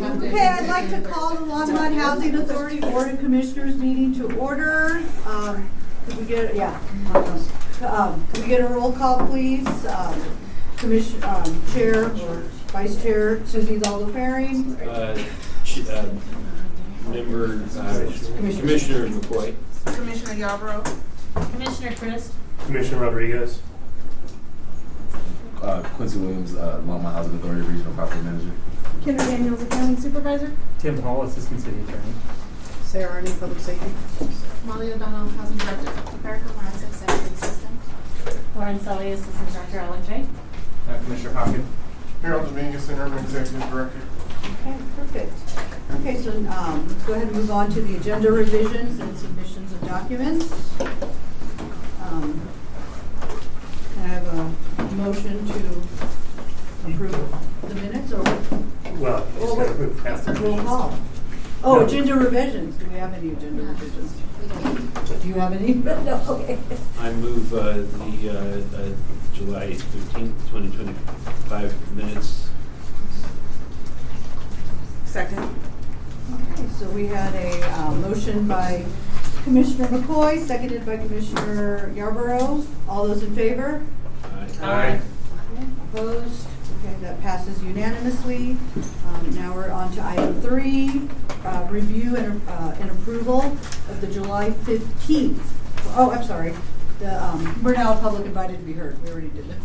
Okay, I'd like to call the Longmont Housing Authority Board of Commissioners meeting to order. Could we get, could we get a roll call, please? Chair or Vice Chair Susie Zaldo-Faring. Commissioner McCoy. Commissioner Yarborough. Commissioner Christ. Commissioner Rodriguez. Quincy Williams, Longmont Housing Authority Regional Property Manager. Kendra Daniels, Accounting Supervisor. Tim Hall, Assistant City Attorney. Sarah Ernie, Public Safety. Molly O'Donnell, Housing Director. Erica Morris, Executive Assistant. Lauren Sully, Assistant Director, LHA. Commissioner Hopkins. Harold Dominguez, Interim Executive Director. Okay, perfect. Okay, so let's go ahead and move on to the agenda revisions and submissions of documents. Can I have a motion to approve the minutes or? Well, Roll call. Oh, No. agenda revisions. Do we have any agenda revisions? Do you have any? No, okay. I move the July 15th, 2025 minutes. Second. Okay, so we had a motion by Commissioner McCoy, seconded by Commissioner Yarborough. All those in favor? Aye. Okay, opposed? Okay, that passes unanimously. Now we're on to item 3, review and approval of the July 15th. Oh, I'm sorry. We're now public invited to be heard. We already did it.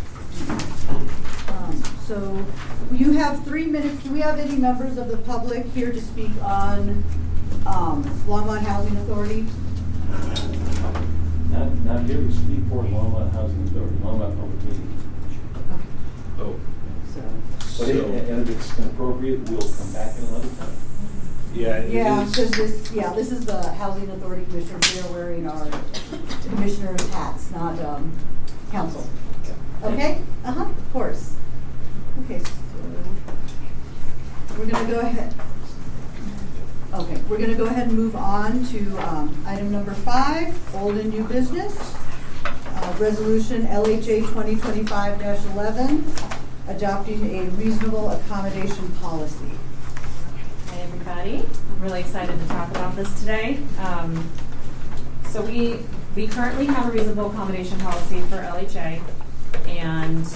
So you have 3 minutes. Do we have any members of the public here to speak on Longmont Housing Authority? Not here to speak for Longmont Housing Authority, Longmont Public Meeting. Oh, But if it's inappropriate, we'll come back in another time. yeah, it Yeah, is. because this is the Housing Authority Commissioners. We are wearing our commissioners' hats, not council. Okay? Of course. Okay, so we're going to go ahead. Okay, we're going to go ahead and move on to item number 5, old and new business. Resolution LHA 2025-11, adopting a reasonable accommodation policy. Hi, everybody. I'm really excited to talk about this today. So we currently have a reasonable accommodation policy for LHA, and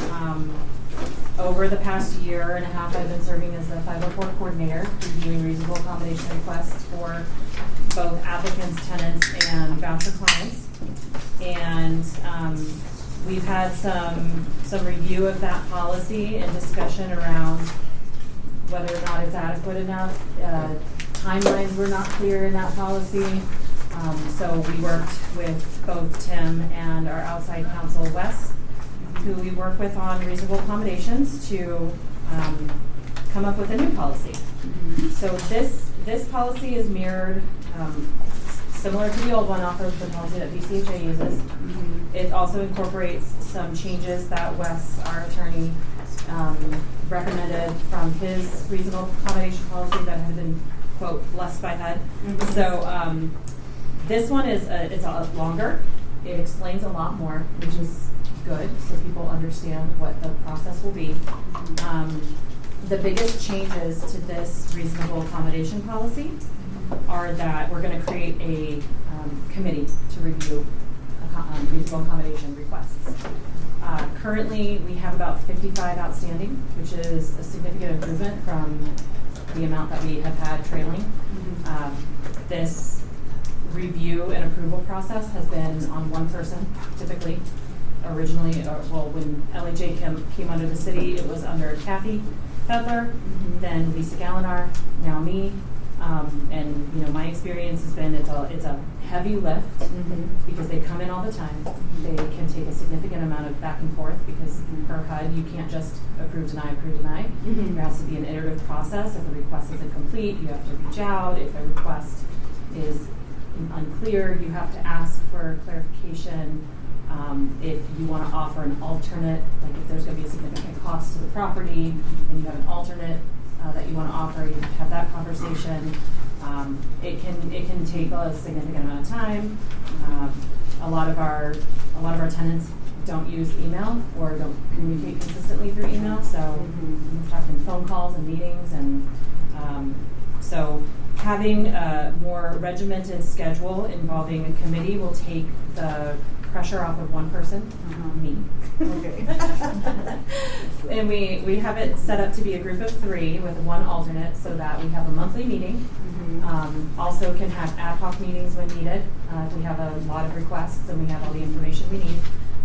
over the past year and a half, I've been serving as the 504 coordinator, reviewing reasonable accommodation requests for both applicants, tenants, and voucher clients. And we've had some review of that policy and discussion around whether or not it's adequate enough. Timelines were not clear in that policy. So we worked with both Tim and our outside counsel, Wes, who we work with on reasonable accommodations to come up with a new policy. So this policy is mirrored, similar to the old one off of the policy that VCHA uses. It also incorporates some changes that Wes, our attorney, recommended from his reasonable accommodation policy that had been, quote, blessed by HUD. So this one is it's a lot longer. It explains a lot more, which is good, so people understand what the process will be. The biggest changes to this reasonable accommodation policy are that we're going to create a committee to review reasonable accommodation requests. Currently, we have about 55 outstanding, which is a significant improvement from the amount that we have had trailing. This review and approval process has been on one person, typically. Originally, when LHA came under the city, it was under Kathy Fedler, then Lisa Gallinar, now me. And my experience has been it's a heavy lift because they come in all the time. They can take a significant amount of back and forth because per HUD you can't just approve, deny. There has to be an iterative process. If a request isn't complete, you have to reach out. If a request is unclear, you have to ask for clarification. If you want to offer an alternate, like if there's going to be a significant cost to the property and you have an alternate that you want to offer, you have that conversation. It can take a significant amount of time. A lot of our tenants don't use email or don't communicate consistently through email, so we're talking phone calls and meetings, and having a more regimented schedule involving a committee will take the pressure off of one person, me. Okay. And we have it set up to be a group of 3 with one alternate so that we have a monthly meeting. Also can have ad hoc meetings when needed. If we have a lot of requests and we have all the information we need.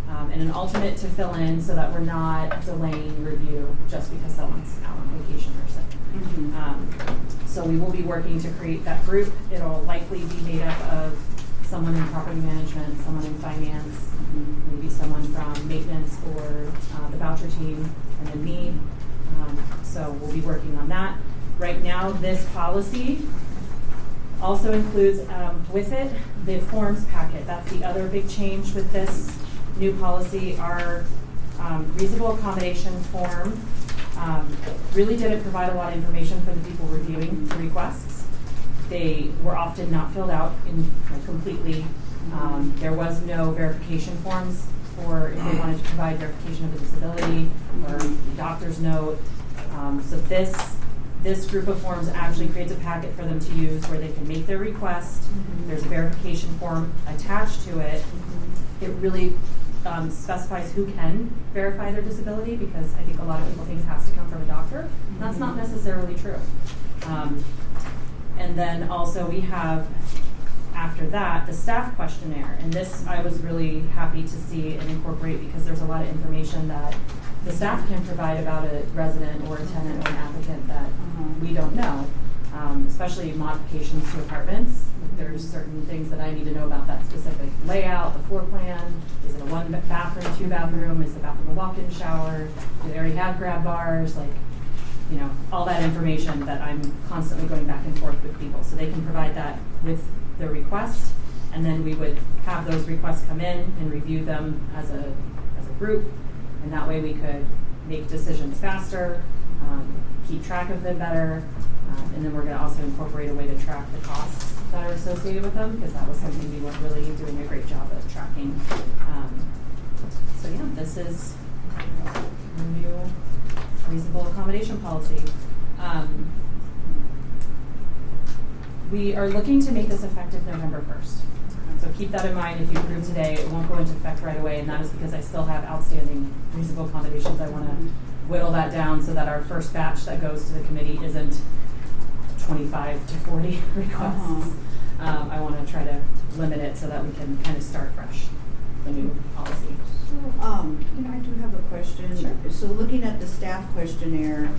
And an alternate to fill in so that we're not delaying review just because someone's out on vacation or sick. So we will be working to create that group. It'll likely be made up of someone in property management, someone in finance, maybe someone from maintenance or the voucher team, and then me. So we'll be working on that. Right now, this policy also includes with it the forms packet. That's the other big change with this new policy. Our reasonable accommodation form really didn't provide a lot of information for the people reviewing the requests. They were often not filled out completely. There was no verification forms for if they wanted to provide verification of a disability or doctor's note. So this group of forms actually creates a packet for them to use where they can make their request. There's a verification form attached to it. It really specifies who can verify their disability, because I think a lot of people think it has to come from a doctor. That's not necessarily true. And then also we have, after that, the staff questionnaire. And this I was really happy to see and incorporate, because there's a lot of information that the staff can provide about a resident or a tenant or an applicant that we don't know, especially modifications to apartments. There's certain things that I need to know about that specific layout, the floor plan. Is it a 1 bathroom, 2 bathroom? Is the bathroom a walk-in shower? Do they already have grab bars? Like, you know, all that information that I'm constantly going back and forth with people. So they can provide that with their request, and then we would have those requests come in and review them as a group, and that way we could make decisions faster, keep track of them better, and then we're going to also incorporate a way to track the costs that are associated with them, because that was something we weren't really doing a great job of tracking. So yeah, this is the new reasonable accommodation policy. We are looking to make this effective November 1st. So keep that in mind. If you approve today, it won't go into effect right away, and that is because I still have outstanding reasonable accommodations. I want to whittle that down so that our first batch that goes to the committee isn't 25 to 40 requests. I want to try to limit it so that we can kind of start fresh, the new policy. So, I do have a question. Sure. So looking at the staff questionnaire,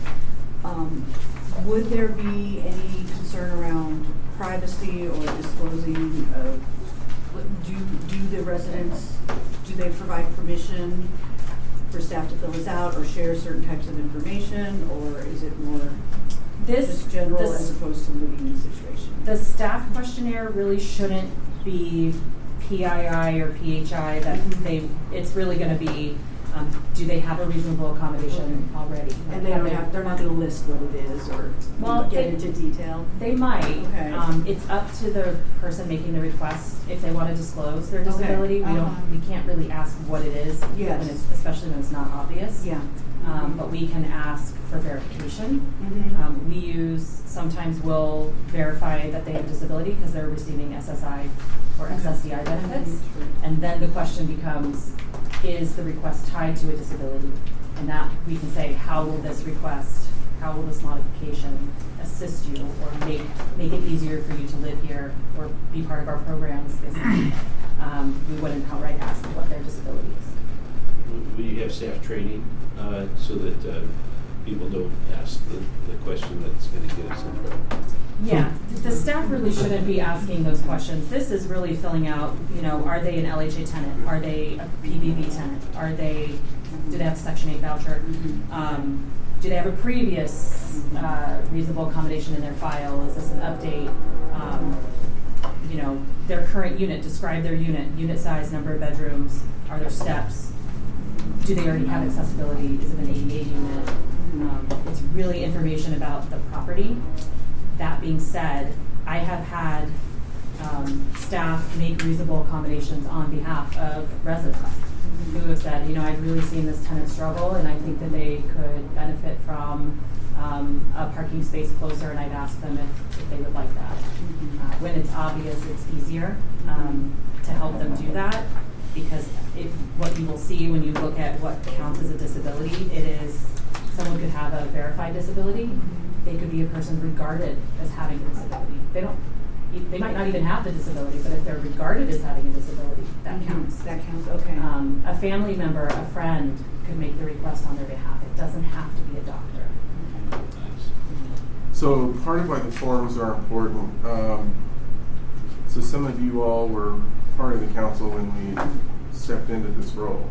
would there be any concern around privacy or disclosing of, do the residents, do they provide permission for staff to fill this out or share certain types of information, or is it more just general as opposed to living situation? The staff questionnaire really shouldn't be PII or PHI. It's really going to be, do they have a reasonable accommodation already? And they're not going to list what it is or get into detail? They might. Okay. It's up to the person making the request if they want to disclose their disability. We can't really ask what it is, Yes. especially when it's not obvious. Yeah. But we can ask for verification. Sometimes we'll verify that they have disability because they're receiving SSI or SSDI benefits. And then the question becomes, is the request tied to a disability? And that we can say, how will this modification assist you or make it easier for you to live here or be part of our programs? We wouldn't outright ask what their disability is. Will you have staff training so that people don't ask the question that's going to get us in trouble? Yeah, the staff really shouldn't be asking those questions. This is really filling out, are they an LHA tenant? Are they a PBV tenant? Do they have a Section 8 voucher? Do they have a previous reasonable accommodation in their file? Is this an update? Their current unit, describe their unit size, number of bedrooms, are there steps? Do they already have accessibility? Is it an ADA unit? It's really information about the property. That being said, I have had staff make reasonable accommodations on behalf of residents who have said, I've really seen this tenant struggle, and I think that they could benefit from a parking space closer, and I'd ask them if they would like that. When it's obvious, it's easier to help them do that, because what you will see when you look at what counts as a disability, it is someone could have a verified disability. They could be a person regarded as having a disability. They might not even have the disability, but if they're regarded as having a disability, that counts. That counts, okay. A family member, a friend could make the request on their behalf. It doesn't have to be a doctor. Nice. So part of why the forums are important, so some of you all were part of the council when we stepped into this role.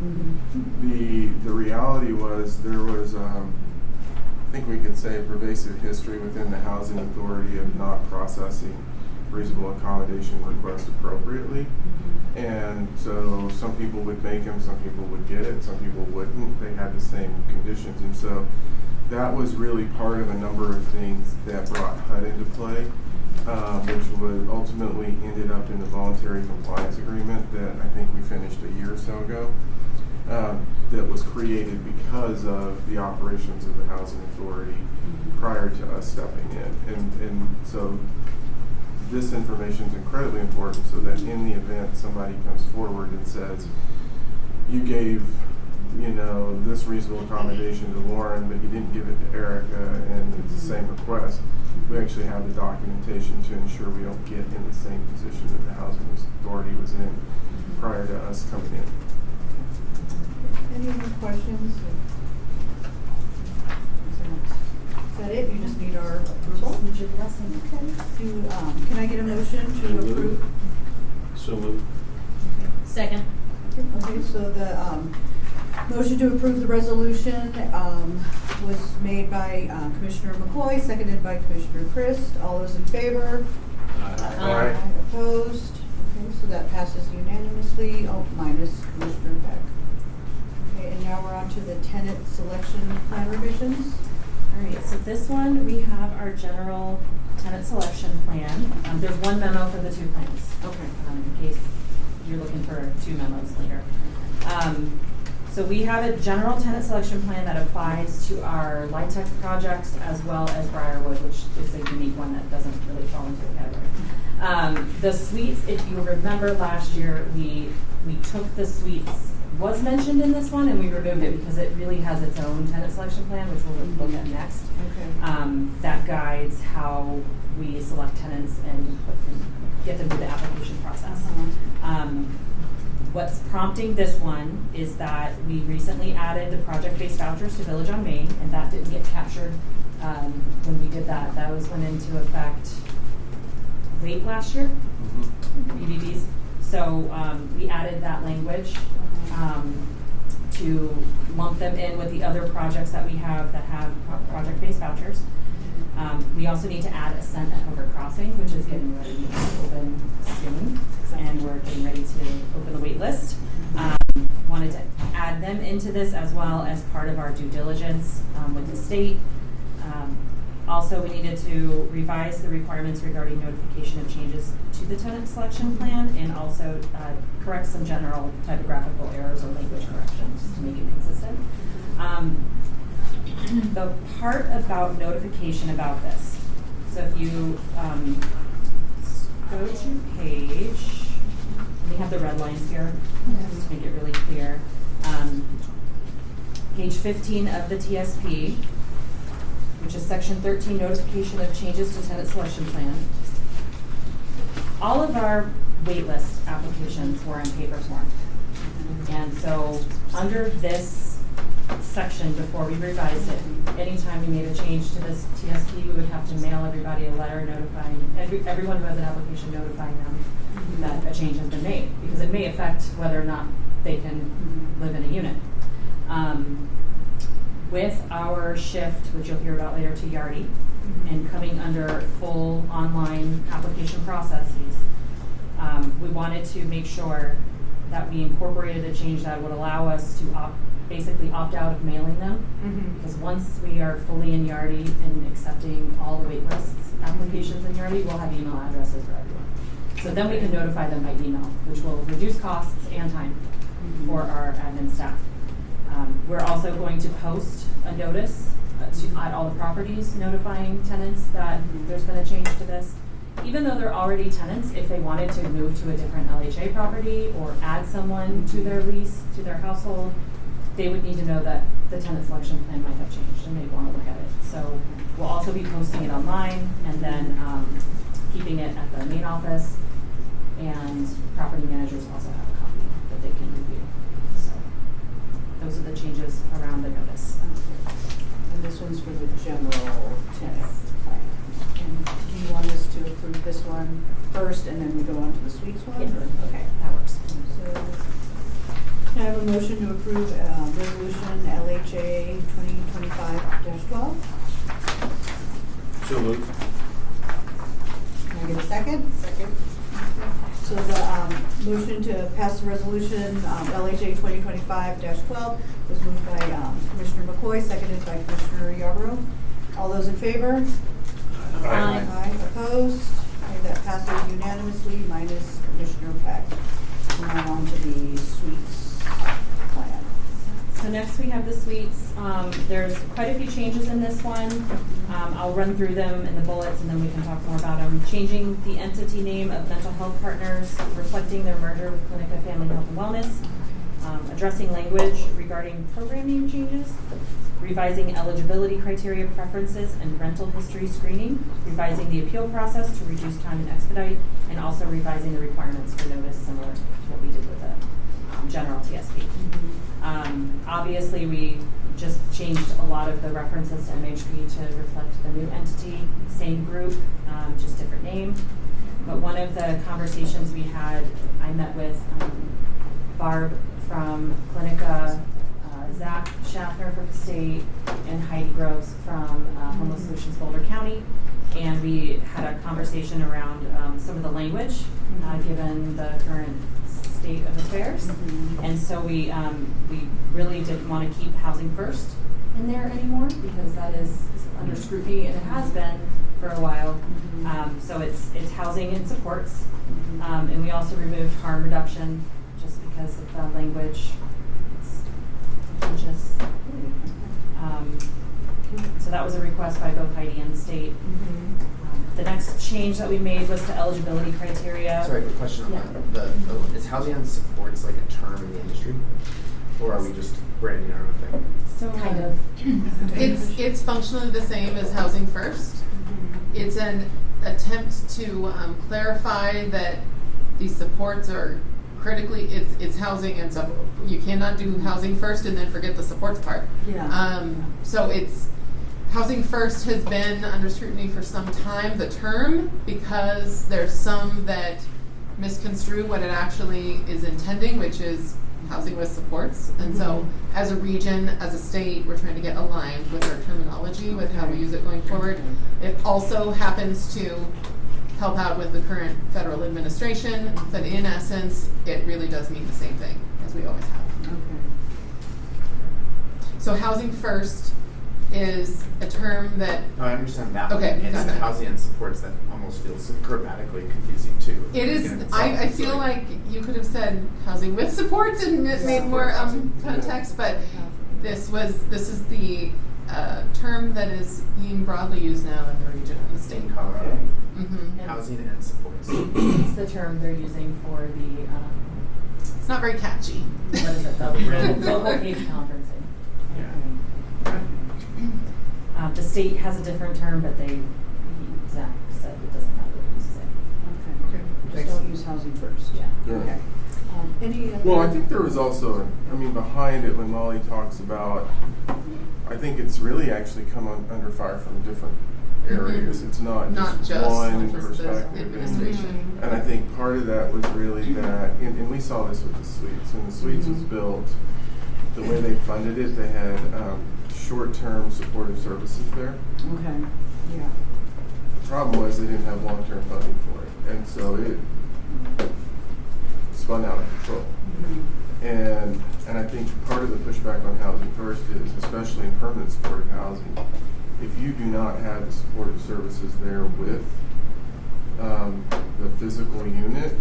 The reality was there was, I think we could say, a pervasive history within the housing authority of not processing reasonable accommodation requests appropriately. And so some people would make them, some people would get it, some people wouldn't. They had the same conditions. And so that was really part of a number of things that brought HUD into play, which was ultimately ended up in the voluntary compliance agreement that I think we finished a year or so ago, that was created because of the operations of the housing authority prior to us stepping in. And so this information is incredibly important, so that in the event somebody comes forward and says, you gave, this reasonable accommodation to Lauren, but you didn't give it to Erica, and it's the same request, we actually have the documentation to ensure we don't get in the same position that the housing authority was in prior to us coming in. Any other questions? Is that it? You just need our approval? Need your blessing. Okay. Can I get a motion to approve? So moved. Second. Okay, so the motion to approve the resolution was made by Commissioner McCoy, seconded by Commissioner Christ. All those in favor? Aye. Opposed? Okay, so that passes unanimously, minus Commissioner Beck. Okay, and now we're on to the tenant selection plan revisions. All right, so this one, we have our general tenant selection plan. There's one memo for the two plans. Okay. In case you're looking for two memos later. So we have a general tenant selection plan that applies to our light tech projects as well as Briarwood, which is a unique one that doesn't really fall into the category. The suites, if you remember last year, we took the suites, was mentioned in this one, and we removed it because it really has its own tenant selection plan, which we'll look at next. Okay. That guides how we select tenants and get them through the application process. What's prompting this one is that we recently added the project-based vouchers to Village on Main, and that didn't get captured when we did that. That went into effect late last year, EBVs. So we added that language to lump them in with the other projects that we have that have project-based vouchers. We also need to add Ascent at Hoover Crossing, which is getting ready to open soon, and we're getting ready to open the wait list. Wanted to add them into this as well as part of our due diligence with the state. Also, we needed to revise the requirements regarding notification of changes to the tenant selection plan, and also correct some general typographical errors or language corrections just to make it consistent. The part about notification about this, so if you go to page, we have the red lines here, just to make it really clear. Page 15 of the TSP, which is section 13, notification of changes to tenant selection plan. All of our waitlist applications were in paper form. And so under this section, before we revised it, anytime we made a change to this TSP, we would have to mail everybody a letter notifying, everyone who has an application notifying them that a change has been made, because it may affect whether or not they can live in a unit. With our shift, which you'll hear about later, to Yardi, and coming under full online application processes, we wanted to make sure that we incorporated a change that would allow us to basically opt out of mailing them. Because once we are fully in Yardi and accepting all the wait lists applications in Yardi, we'll have email addresses for everyone. So then we can notify them by email, which will reduce costs and time for our admin staff. We're also going to post a notice at all the properties, notifying tenants that there's been a change to this. Even though they're already tenants, if they wanted to move to a different LHA property or add someone to their lease, to their household, they would need to know that the tenant selection plan might have changed and they'd want to look at it. So we'll also be posting it online and then keeping it at the main office, and property managers also have a copy that they can review. So those are the changes around the notice. And this one's for the general tenant plan. And do you want us to approve this one first and then we go on to the suites one? Yes. or- Okay, that works. So, can I have a motion to approve resolution LHA 2025-12? So moved. Can I get a second? Second. So the motion to pass the resolution LHA 2025-12 was moved by Commissioner McCoy, seconded by Commissioner Yarborough. All those in favor? Aye. Aye, opposed? Okay, that passes unanimously minus Commissioner Peck. Now on to the suites plan. So next we have the suites. There's quite a few changes in this one. I'll run through them in the bullets and then we can talk more about them. Changing the entity name of Mental Health Partners, reflecting their merger with Clinica Family Health and Wellness, addressing language regarding program name changes, revising eligibility criteria preferences and rental history screening, revising the appeal process to reduce time and expedite, and also revising the requirements for notice similar to what we did with the general TSP. Obviously, we just changed a lot of the references to MHP to reflect the new entity, same group, just different name. But one of the conversations we had, I met with Barb from Clinica, Zach Schaffner from the state, and Heidi Groves from Homeless Solutions Boulder County. And we had a conversation around some of the language, given the current state of affairs. And so we really didn't want to keep housing first in there anymore because that is under scrutiny and it has been for a while. So it's housing and supports. And we also removed harm reduction just because of the language. It's contentious. So that was a request by both Heidi and the state. The next change that we made was to eligibility criteria. Sorry, quick question on that. Is housing and supports like a term in the industry? Or are we just branding our own thing? So kind of. It's functionally the same as Housing First. It's an attempt to clarify that these supports are critically, it's housing and support. You cannot do Housing First and then forget the supports part. Yeah. So it's Housing First has been under scrutiny for some time, the term, because there's some that misconstrue what it actually is intending, which is housing with supports. And so as a region, as a state, we're trying to get aligned with our terminology, with how we use it going forward. It also happens to help out with the current federal administration, but in essence, it really does mean the same thing as we always have. Okay. So Housing First is a term that No, I understand that. Okay, It's gotcha. the housing and supports that almost feels grammatically confusing too. it is. In itself. I It's feel like you could have said housing with supports and it made more context, but this is the term that is being broadly used now in the region and the state. in Colorado. Mm-hmm. Housing and supports. It's the term they're using for the, It's not very catchy. what is it, the local case conferencing. Yeah. The state has a different term, but Zach said it doesn't matter what you say. Okay. Just Thanks. don't use housing first. Yeah. Yeah. Okay. Any other? Well, I think there was also, behind it when Molly talks about, I think it's really actually come under fire from different areas. It's not just one just the perspective. administration. And I think part of that was really that, and we saw this with the suites. When the suites was built, the way they funded it, they had short-term supportive services there. Okay. Yeah. The problem was they didn't have long-term funding for it. And so it spun out of control. And I think part of the pushback on Housing First is, especially in permanent supportive housing, if you do not have the supportive services there with the physical unit,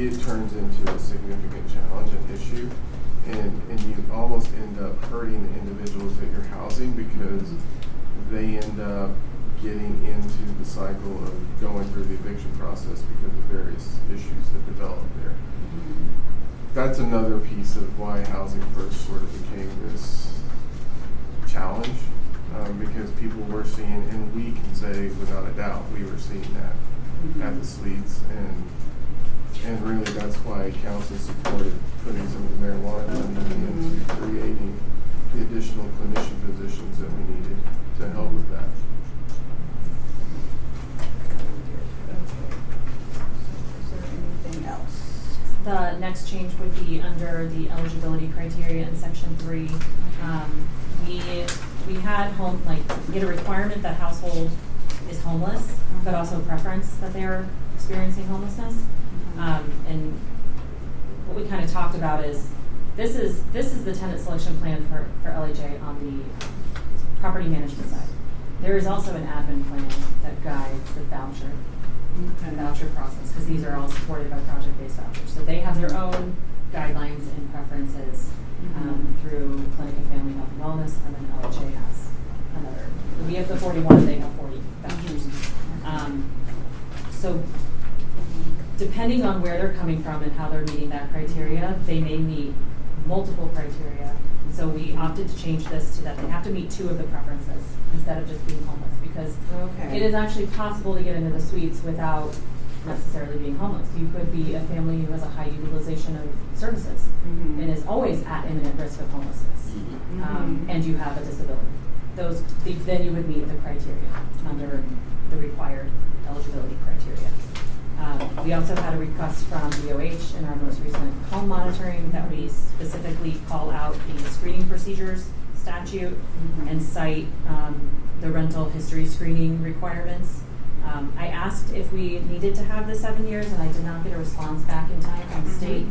it turns into a significant challenge and issue. and you almost end up hurting the individuals that you're housing because they end up getting into the cycle of going through the eviction process because of various issues that develop there. That's another piece of why Housing First sort of became this challenge, because people were seeing, and we can say without a doubt, we were seeing that at the suites, and really that's why council supported putting some of the marijuana money into creating the additional clinician positions that we needed to help with that. Is there anything else? The next change would be under the eligibility criteria in section 3. We had we had a requirement that household is homeless, but also preference that they're experiencing homelessness. And what we kind of talked about is this is the tenant selection plan for LHA on the property management side. There is also an admin plan that guides the voucher process, because these are all supported by project-based vouchers. So they have their own guidelines and preferences through Clinic of Family Health and Wellness, and then LHA has another. We have the 41, they have 40 vouchers. So depending on where they're coming from and how they're meeting that criteria, they may meet multiple criteria. And so we opted to change this to that they have to meet 2 of the preferences instead of just being homeless, because it is actually possible to get into the suites without necessarily being homeless. You could be a family who has a high utilization of services and is always at imminent risk of homelessness, and you have a disability. Then you would meet the criteria under the required eligibility criteria. We also had a request from DOH in our most recent home monitoring that we specifically call out the screening procedures statute and cite the rental history screening requirements. I asked if we needed to have the 7 years, and I did not get a response back in time from the state.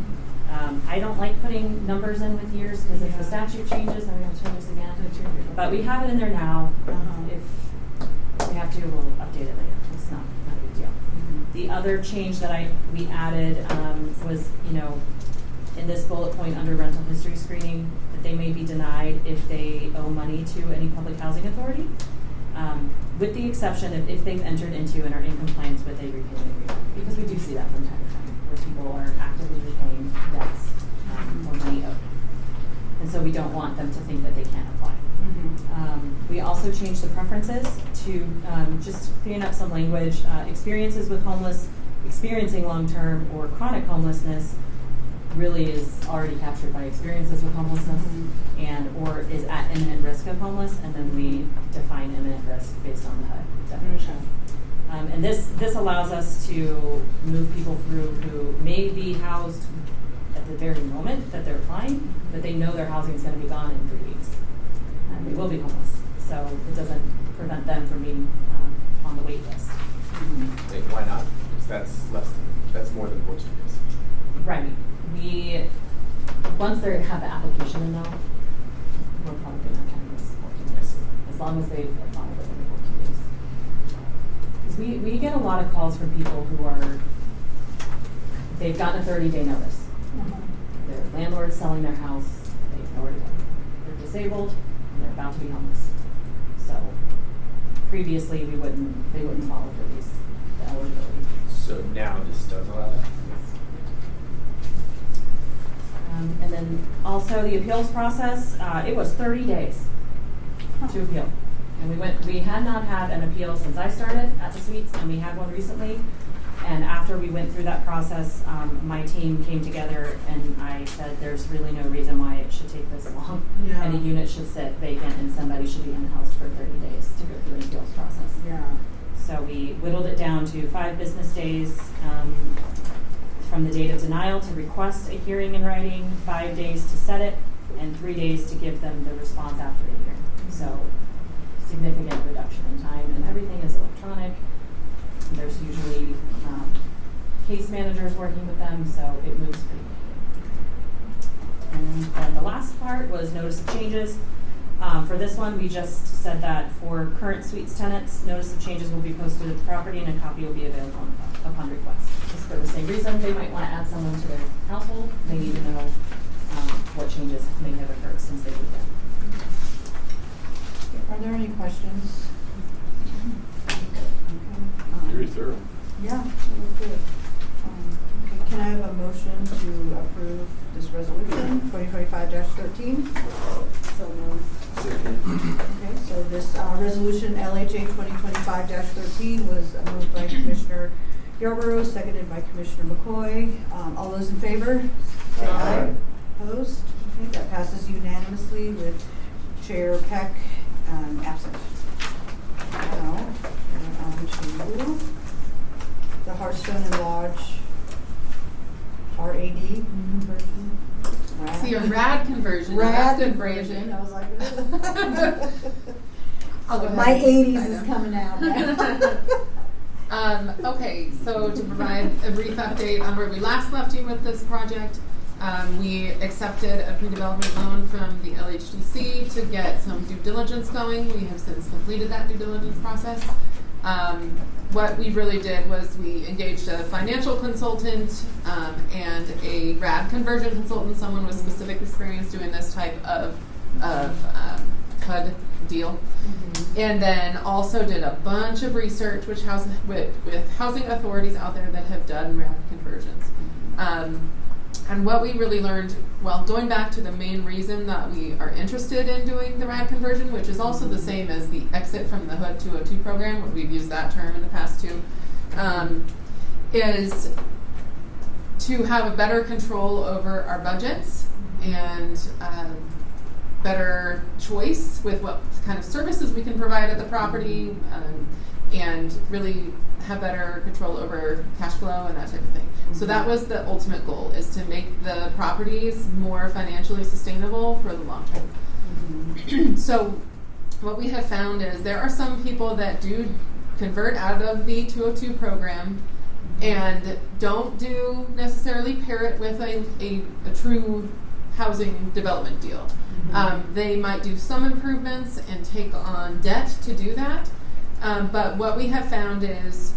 I don't like putting numbers in with years, because if the statute changes, then we have to change this again. But we have it in there now. If we have to, we'll update it later. It's not a big deal. The other change that we added was, in this bullet point under rental history screening, that they may be denied if they owe money to any public housing authority, with the exception of if they've entered into and are in compliance with a repayment agreement, because we do see that from time to time, where people are actively repaying debts or money owed. And so we don't want them to think that they can't apply. We also changed the preferences to just clean up some language. Experiences with experiencing long-term or chronic homelessness really is already captured by experiences with homelessness or is at imminent risk of homeless, and then we define imminent risk based on the HUD definition. And this allows us to move people through who may be housed at the very moment that they're applying, but they know their housing is going to be gone in 3 weeks. And they will be homeless. So it doesn't prevent them from being on the wait list. Wait, why not? Because that's more than 14 days. Right. Once they have the application in though, we're probably not counting this 14 days. As long as they've applied within 14 days. Because we get a lot of calls from people who they've gotten a 30-day notice. Their landlord's selling their house, they're disabled, and they're about to be homeless. So previously they wouldn't follow through the eligibility. So now this does allow that? And then also the appeals process, it was 30 days to appeal. And we had not had an appeal since I started at the suites, and we had one recently. And after we went through that process, my team came together and I said there's really no reason why it should take this long. Yeah. And a unit should sit vacant and somebody should be unhoused for 30 days to go through an appeals process. Yeah. So we whittled it down to 5 business days from the date of denial to request a hearing in writing, 5 days to set it, and 3 days to give them the response after the hearing. So significant reduction in time, and everything is electronic. There's usually case managers working with them, so it moves pretty quickly. And then the last part was notice of changes. For this one, we just said that for current suites tenants, notice of changes will be posted at the property and a copy will be available upon request. Just for the same reason, they might want to add someone to their household. They need to know what changes may have occurred since they moved in. Are there any questions? Very thorough. Yeah, that was good. Okay, can I have a motion to approve this resolution, 2025-13? So moved. Okay, so this resolution, LHA 2025-13, was moved by Commissioner Yarborough, seconded by Commissioner McCoy. All those in favor? Say aye. Opposed? Okay, that passes unanimously with Chair Peck absent. Now, we're on to the Hearthstone and Lodge RAD conversion. See, a RAD conversion. RAD That's good conversion. phrasing. I was like, I'll go ahead my and 80s sign is up. coming out now. Okay, so to provide a brief update on where we last left you with this project, we accepted a pre-development loan from the LHDC to get some due diligence going. We have since completed that due diligence process. What we really did was we engaged a financial consultant and a RAD conversion consultant, someone with specific experience doing this type of HUD deal. And then also did a bunch of research with housing authorities out there that have done RAD conversions. And what we really learned, well, going back to the main reason that we are interested in doing the RAD conversion, which is also the same as the exit from the HUD 202 program, where we've used that term in the past too, is to have a better control over our budgets and better choice with what kind of services we can provide at the property, and really have better control over cash flow and that type of thing. So that was the ultimate goal, is to make the properties more financially sustainable for the long term. So what we have found is there are some people that do convert out of the 202 program and don't do necessarily pair it with a true housing development deal. They might do some improvements and take on debt to do that. But what we have found is,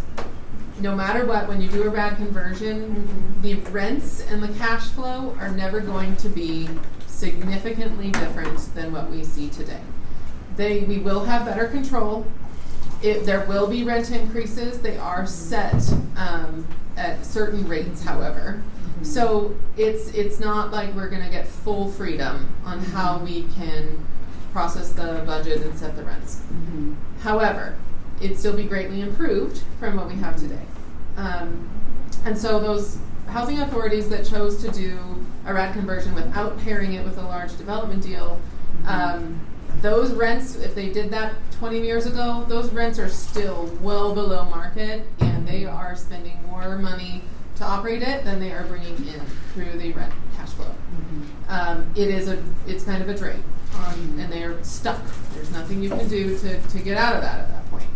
no matter what, when you do a RAD conversion, the rents and the cash flow are never going to be significantly different than what we see today. We will have better control. There will be rent increases. They are set at certain rates, however. So it's not like we're going to get full freedom on how we can process the budget and set the rents. However, it'd still be greatly improved from what we have today. And so those housing authorities that chose to do a RAD conversion without pairing it with a large development deal, those rents, if they did that 20 years ago, those rents are still well below market, and they are spending more money to operate it than they are bringing in through the rent cash flow. It's kind of a drain, and they are stuck. There's nothing you can do to get out of that at that point.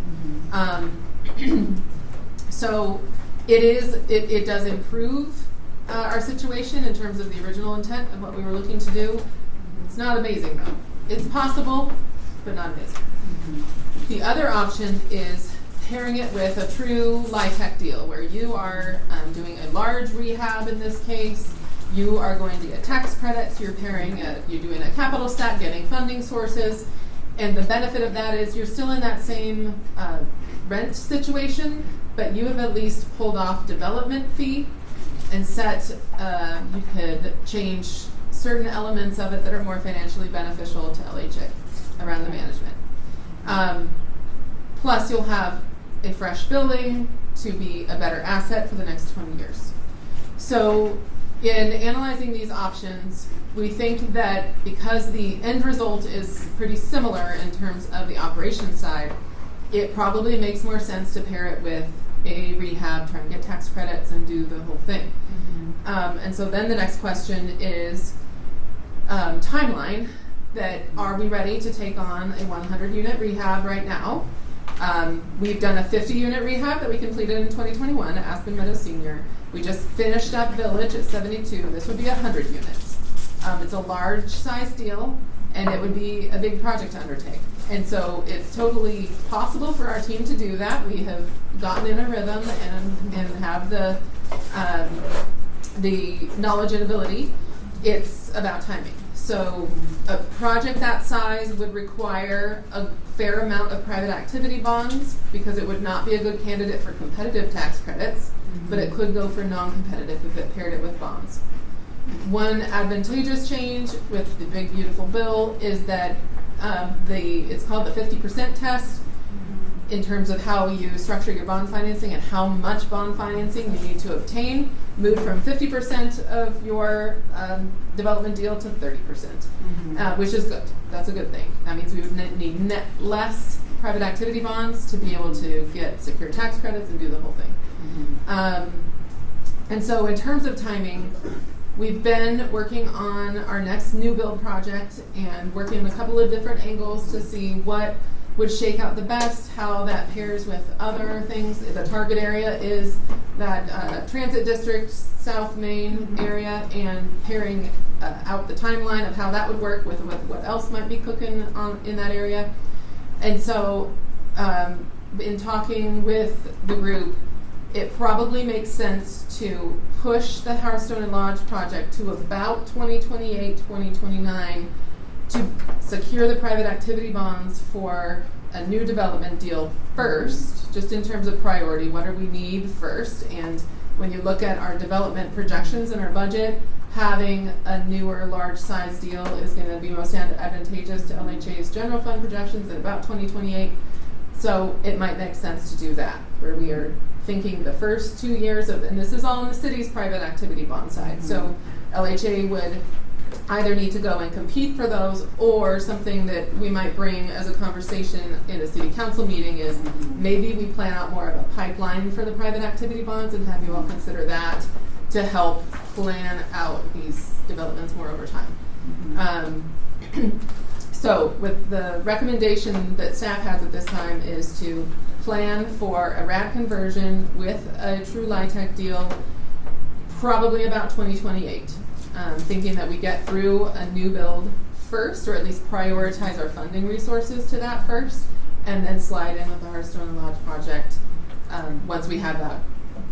So it does improve our situation in terms of the original intent of what we were looking to do. It's not amazing though. It's possible, but not amazing. The other option is pairing it with a true LIHTC deal, where you are doing a large rehab in this case. You are going to get tax credits. You're doing a capital stack, getting funding sources, and the benefit of that is you're still in that same rent situation, but you have at least pulled off development fee and you could change certain elements of it that are more financially beneficial to LHA around the management. Plus, you'll have a fresh building to be a better asset for the next 20 years. So in analyzing these options, we think that because the end result is pretty similar in terms of the operations side, it probably makes more sense to pair it with a rehab, try and get tax credits and do the whole thing. And so then the next question is timeline, that are we ready to take on a 100-unit rehab right now? We've done a 50-unit rehab that we completed in 2021 at Aspen Meadows Senior. We just finished up Village at 72. This would be 100 units. It's a large size deal, and it would be a big project to undertake. And so it's totally possible for our team to do that. We have gotten in a rhythm and have the knowledge and ability. it's about timing. So a project that size would require a fair amount of private activity bonds because it would not be a good candidate for competitive tax credits, but it could go for non-competitive if it paired it with bonds. One advantageous change with the big beautiful bill is that it's called the 50% test in terms of how you structure your bond financing and how much bond financing you need to obtain, moved from 50% of your development deal to 30%, which is good. That's a good thing. That means we would need net less private activity bonds to be able to get secure tax credits and do the whole thing. And so in terms of timing, we've been working on our next new build project and working on a couple of different angles to see what would shake out the best, how that pairs with other things. The target area is that transit district, South Main area, and pairing out the timeline of how that would work with what else might be cooking in that area. And so in talking with the group, it probably makes sense to push the Hearthstone and Lodge project to about 2028, 2029 to secure the private activity bonds for a new development deal first, just in terms of priority. What do we need first? And when you look at our development projections in our budget, having a newer large size deal is going to be most advantageous to LHA's general fund projections at about 2028. So it might make sense to do that, where we are thinking the first 2 years of, and this is all on the city's private activity bond side. So LHA would either need to go and compete for those, or something that we might bring as a conversation in a city council meeting is maybe we plan out more of a pipeline for the private activity bonds and have you all consider that to help plan out these developments more over time. So with the recommendation that staff has at this time is to plan for a RAD conversion with a true LIHTC deal probably about 2028. Thinking that we get through a new build first, or at least prioritize our funding resources to that first, and then slide in with the Hearthstone and Lodge project once we have that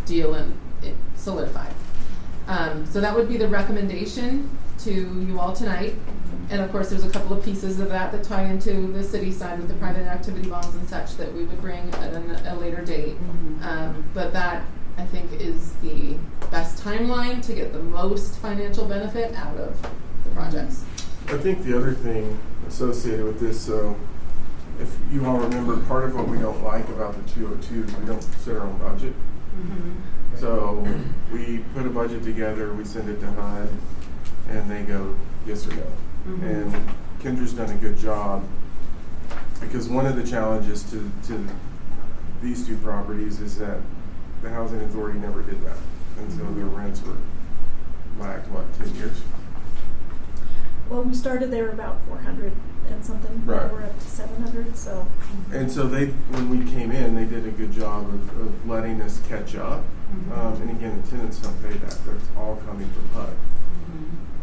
deal and it solidified. So that would be the recommendation to you all tonight. And of course, there's a couple of pieces of that that tie into the city side with the private activity bonds and such that we would bring at a later date. But that, I think, is the best timeline to get the most financial benefit out of the projects. I think the other thing associated with this, so if you all remember, part of what we don't like about the 202 is we don't set our own budget. So we put a budget together, we send it to HUD, and they go yes or no. And Kendra's done a good job, because one of the challenges to these two properties is that the Housing Authority never did that. And so their rents were lagged, 10 years? Well, we started there about 400 and something. Right. We're up to 700, so. And so when we came in, they did a good job of letting us catch up. And again, the tenants don't pay that. That's all coming from HUD.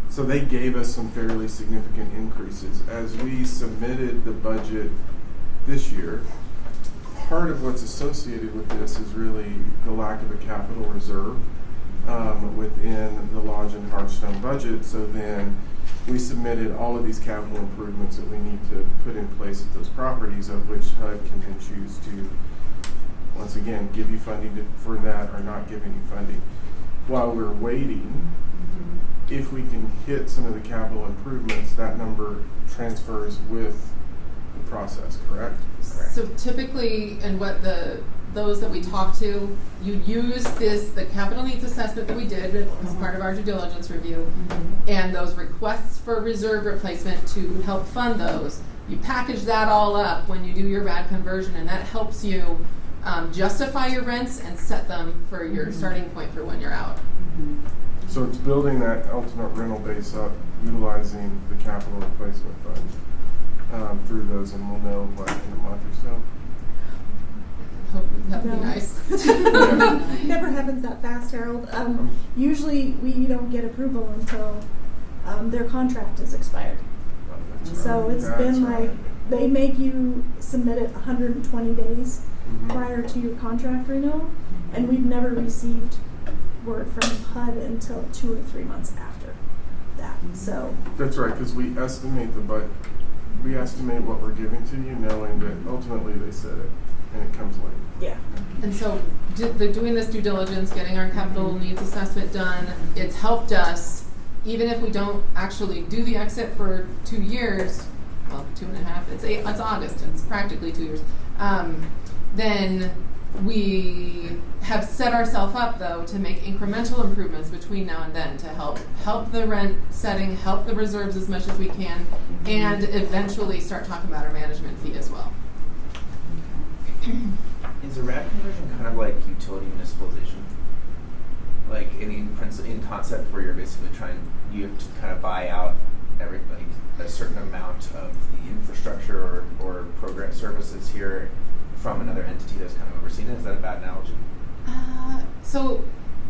So they gave us some fairly significant increases. As we submitted the budget this year, part of what's associated with this is really the lack of a capital reserve within the Lodge and Hearthstone budget. So then we submitted all of these capital improvements that we need to put in place at those properties, of which HUD can then choose to, once again, give you funding for that or not giving you funding. While we're waiting, if we can hit some of the capital improvements, that number transfers with the process, correct? So typically, and what those that we talk to, you use the capital needs assessment that we did as part of our due diligence review, and those requests for reserve replacement to help fund those. You package that all up when you do your RAD conversion, and that helps you justify your rents and set them for your starting point for when you're out. So it's building that ultimate rental base up, utilizing the capital replacement fund through those, and we'll know in a month or so. Hope that would be No. nice. Never happens that fast, Harold. Usually we don't get approval until their contract is expired. That's So right. it's That's been right. like, they make you submit it 120 days prior to your contract renewal, and we've never received word from HUD until 2 or 3 months after that. So, That's right, because we estimate we estimate what we're giving to you, knowing that ultimately they said it, and it comes late. yeah. And so, doing this due diligence, getting our capital needs assessment done, it's helped us, even if we don't actually do the exit for 2 years, well, 2.5, it's August, it's practically 2 years, then we have set ourselves up, though, to make incremental improvements between now and then to help the rent setting, help the reserves as much as we can, and eventually start talking about our management fee as well. Is a RAD conversion kind of like utility municipalization? Like in concept, where you're basically you have to kind of buy out a certain amount of the infrastructure or program services here from another entity that's kind of overseen it. Is that a bad analogy? So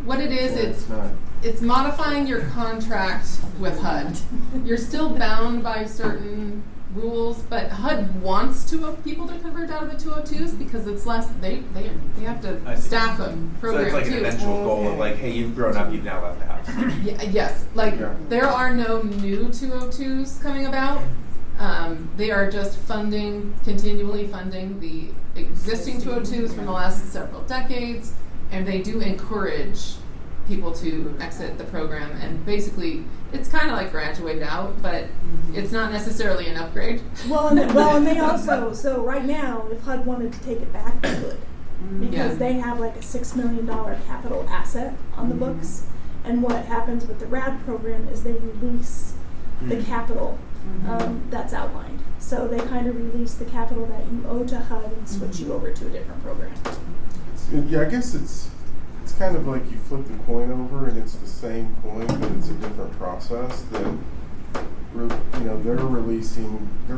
what it is, Well, it's modifying your contract with HUD. You're still bound by certain rules, but HUD wants people to convert out of the 202s because it's less. They have to I see. staff a program So it's like too. an eventual goal of like, hey, you've grown up, you've now left the house. Yes, like Yeah. there are no new 202s coming about. They are just continually funding the existing 202s from the last several decades, and they do encourage people to exit the program. And basically, it's kind of like graduate out, but it's not necessarily an upgrade. Well, and they also, so right now, if HUD wanted to take it back, they could. Because Yeah. they have like a $6 million capital asset on the books. And what happens with the RAD program is they release the capital that's outlined. So they kind of release the capital that you owe to HUD and switch you over to a different program. Yeah, I guess it's kind of like you flip the coin over and it's the same coin, but it's a different process. That they're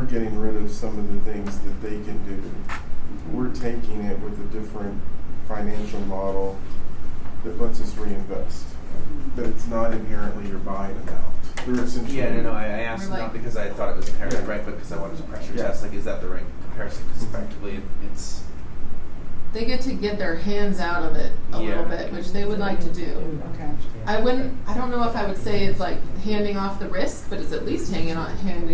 getting rid of some of the things that they can do. We're taking it with a different financial model that lets us reinvest. But it's not inherently you're buying it out. They're essentially I asked not because I thought it was inherently right, but because I wanted to pressure test. Like, is that the right comparison? Because effectively, it's They get to get their hands out of it a little bit, which they would like to do. Okay. I don't know if I would say it's like handing off the risk, but it's at least handing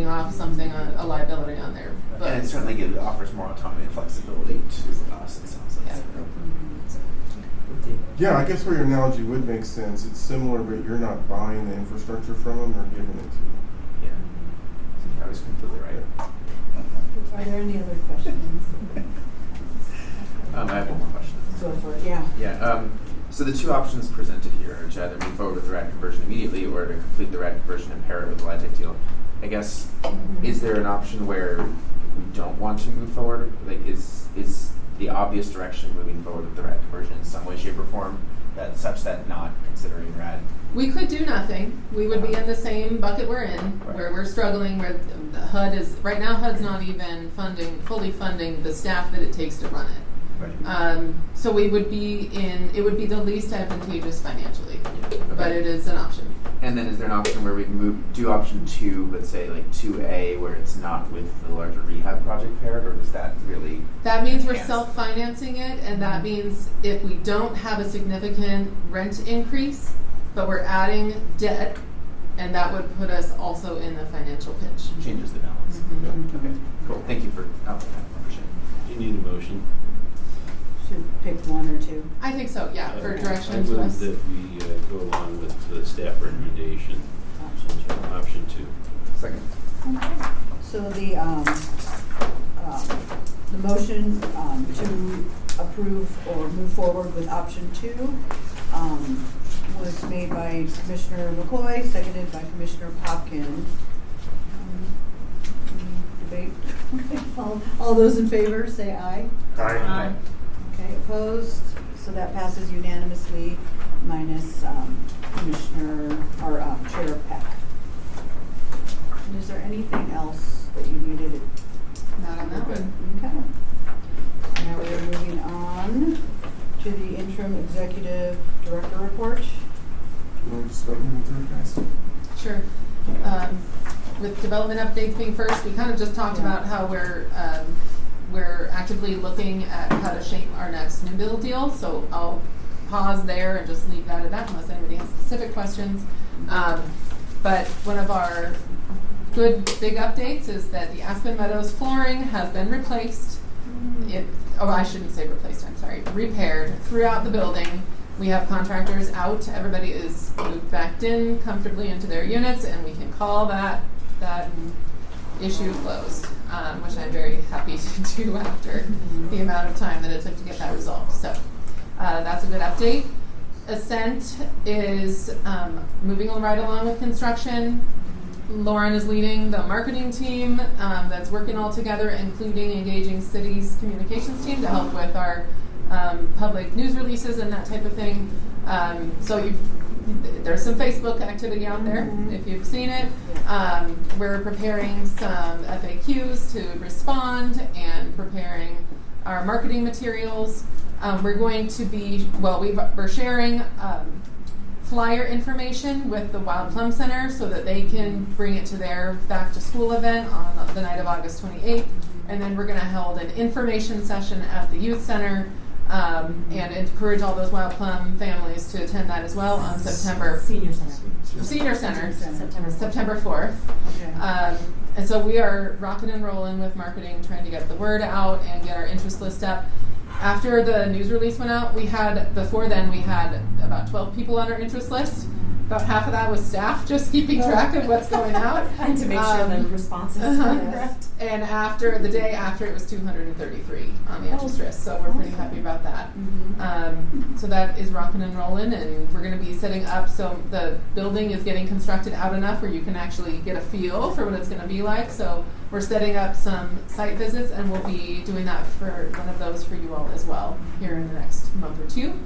off something, a liability on there. But and it certainly offers more autonomy and flexibility to us. It sounds like. Yeah, I guess where your analogy would make sense. It's similar, but you're not buying the infrastructure from them or giving it to them. Yeah, I was completely right. Are there any other questions? I have one more question. Go for it. Yeah. Yeah. So the two options presented here are to either move forward with the RAD conversion immediately or to complete the RAD conversion and pair it with the LIHTC deal. I guess, is there an option where we don't want to move forward? Like, is the obvious direction moving forward with the RAD conversion in some way, shape, or form, such that not considering RAD? we could do nothing. We would be in the same bucket we're in, where we're struggling, where the HUD is, right now HUD's not even fully funding the staff that it takes to run it. Right. So it would be the least advantageous financially, but it is an option. And then is there an option where we can do option 2, but say like 2A, where it's not with the larger rehab project paired, or does that really? That means we're enhance? self-financing it, and that means if we don't have a significant rent increase, but we're adding debt, and that would put us also in the financial pinch. Changes the balance. Okay, cool. Thank you for outlining that. Appreciate it. Do you need a motion? Should pick one or two. I think so, yeah, for Okay. direction to us. I move that we go along with the staff recommendation, option 2. Second. So the motion to approve or move forward with option 2 was made by Commissioner McCoy, seconded by Commissioner Popkin. Debate. All those in favor, say aye. Aye. Okay, opposed? So that passes unanimously, minus Commissioner or Chair Peck. And is there anything else that you needed? Not on that one. Okay. Now we're moving on to the interim executive director report. You want to just start moving through, guys? Sure. With development updates being first, we kind of just talked about how we're actively looking at how to shape our next new build deal. So I'll pause there and just leave that at that unless anybody has specific questions. But one of our good big updates is that the Aspen Meadows flooring has been replaced. I shouldn't say replaced, I'm sorry, repaired throughout the building. We have contractors out, everybody is moved back in comfortably into their units, and we can call that issue closed, which I'm very happy to do after the amount of time that it took to get that resolved. So that's a good update. Ascent is moving right along with construction. Lauren is leading the marketing team that's working all together, including engaging city's communications team to help with our public news releases and that type of thing. So there's some Facebook activity out there, if you've seen it. We're preparing some FAQs to respond and preparing our marketing materials. We're going to be, we're sharing flyer information with the Wild Plum Center so that they can bring it to their back to school event on the night of August 28th. And then we're going to hold an information session at the youth center and encourage all those Wild Plum families to attend that as well on September. Senior Center. September 4th. Okay. And so we are rocking and rolling with marketing, trying to get the word out and get our interest list up. After the news release went out, before then we had about 12 people on our interest list. About half of that was staff just keeping track of what's going out. And to make sure the responses are correct. And the day after, it was 233 on the interest list, so we're pretty happy about that. So that is rocking and rolling, and we're going to be setting up, so the building is getting constructed out enough where you can actually get a feel for what it's going to be like. So we're setting up some site visits, and we'll be doing that for one of those for you all as well here in the next month or two.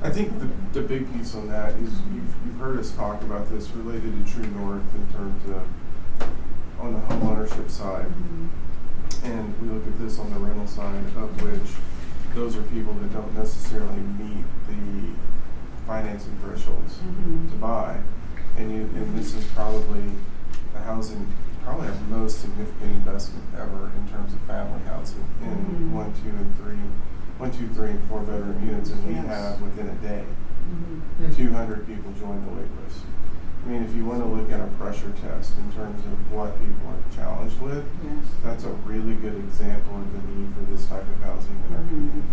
I think the big piece on that is you've heard us talk about this related to True North in terms of on the home ownership side. And we look at this on the rental side, of which those are people that don't necessarily meet the financing thresholds to buy. And this is probably probably our most significant investment ever in terms of family housing in 1, 2, 3, and 4 bedroom units, and we have within a day 200 people join the wait list. I mean, if you want to look at a pressure test in terms of what people are challenged with, that's a really good example of the need for this type of housing in our community.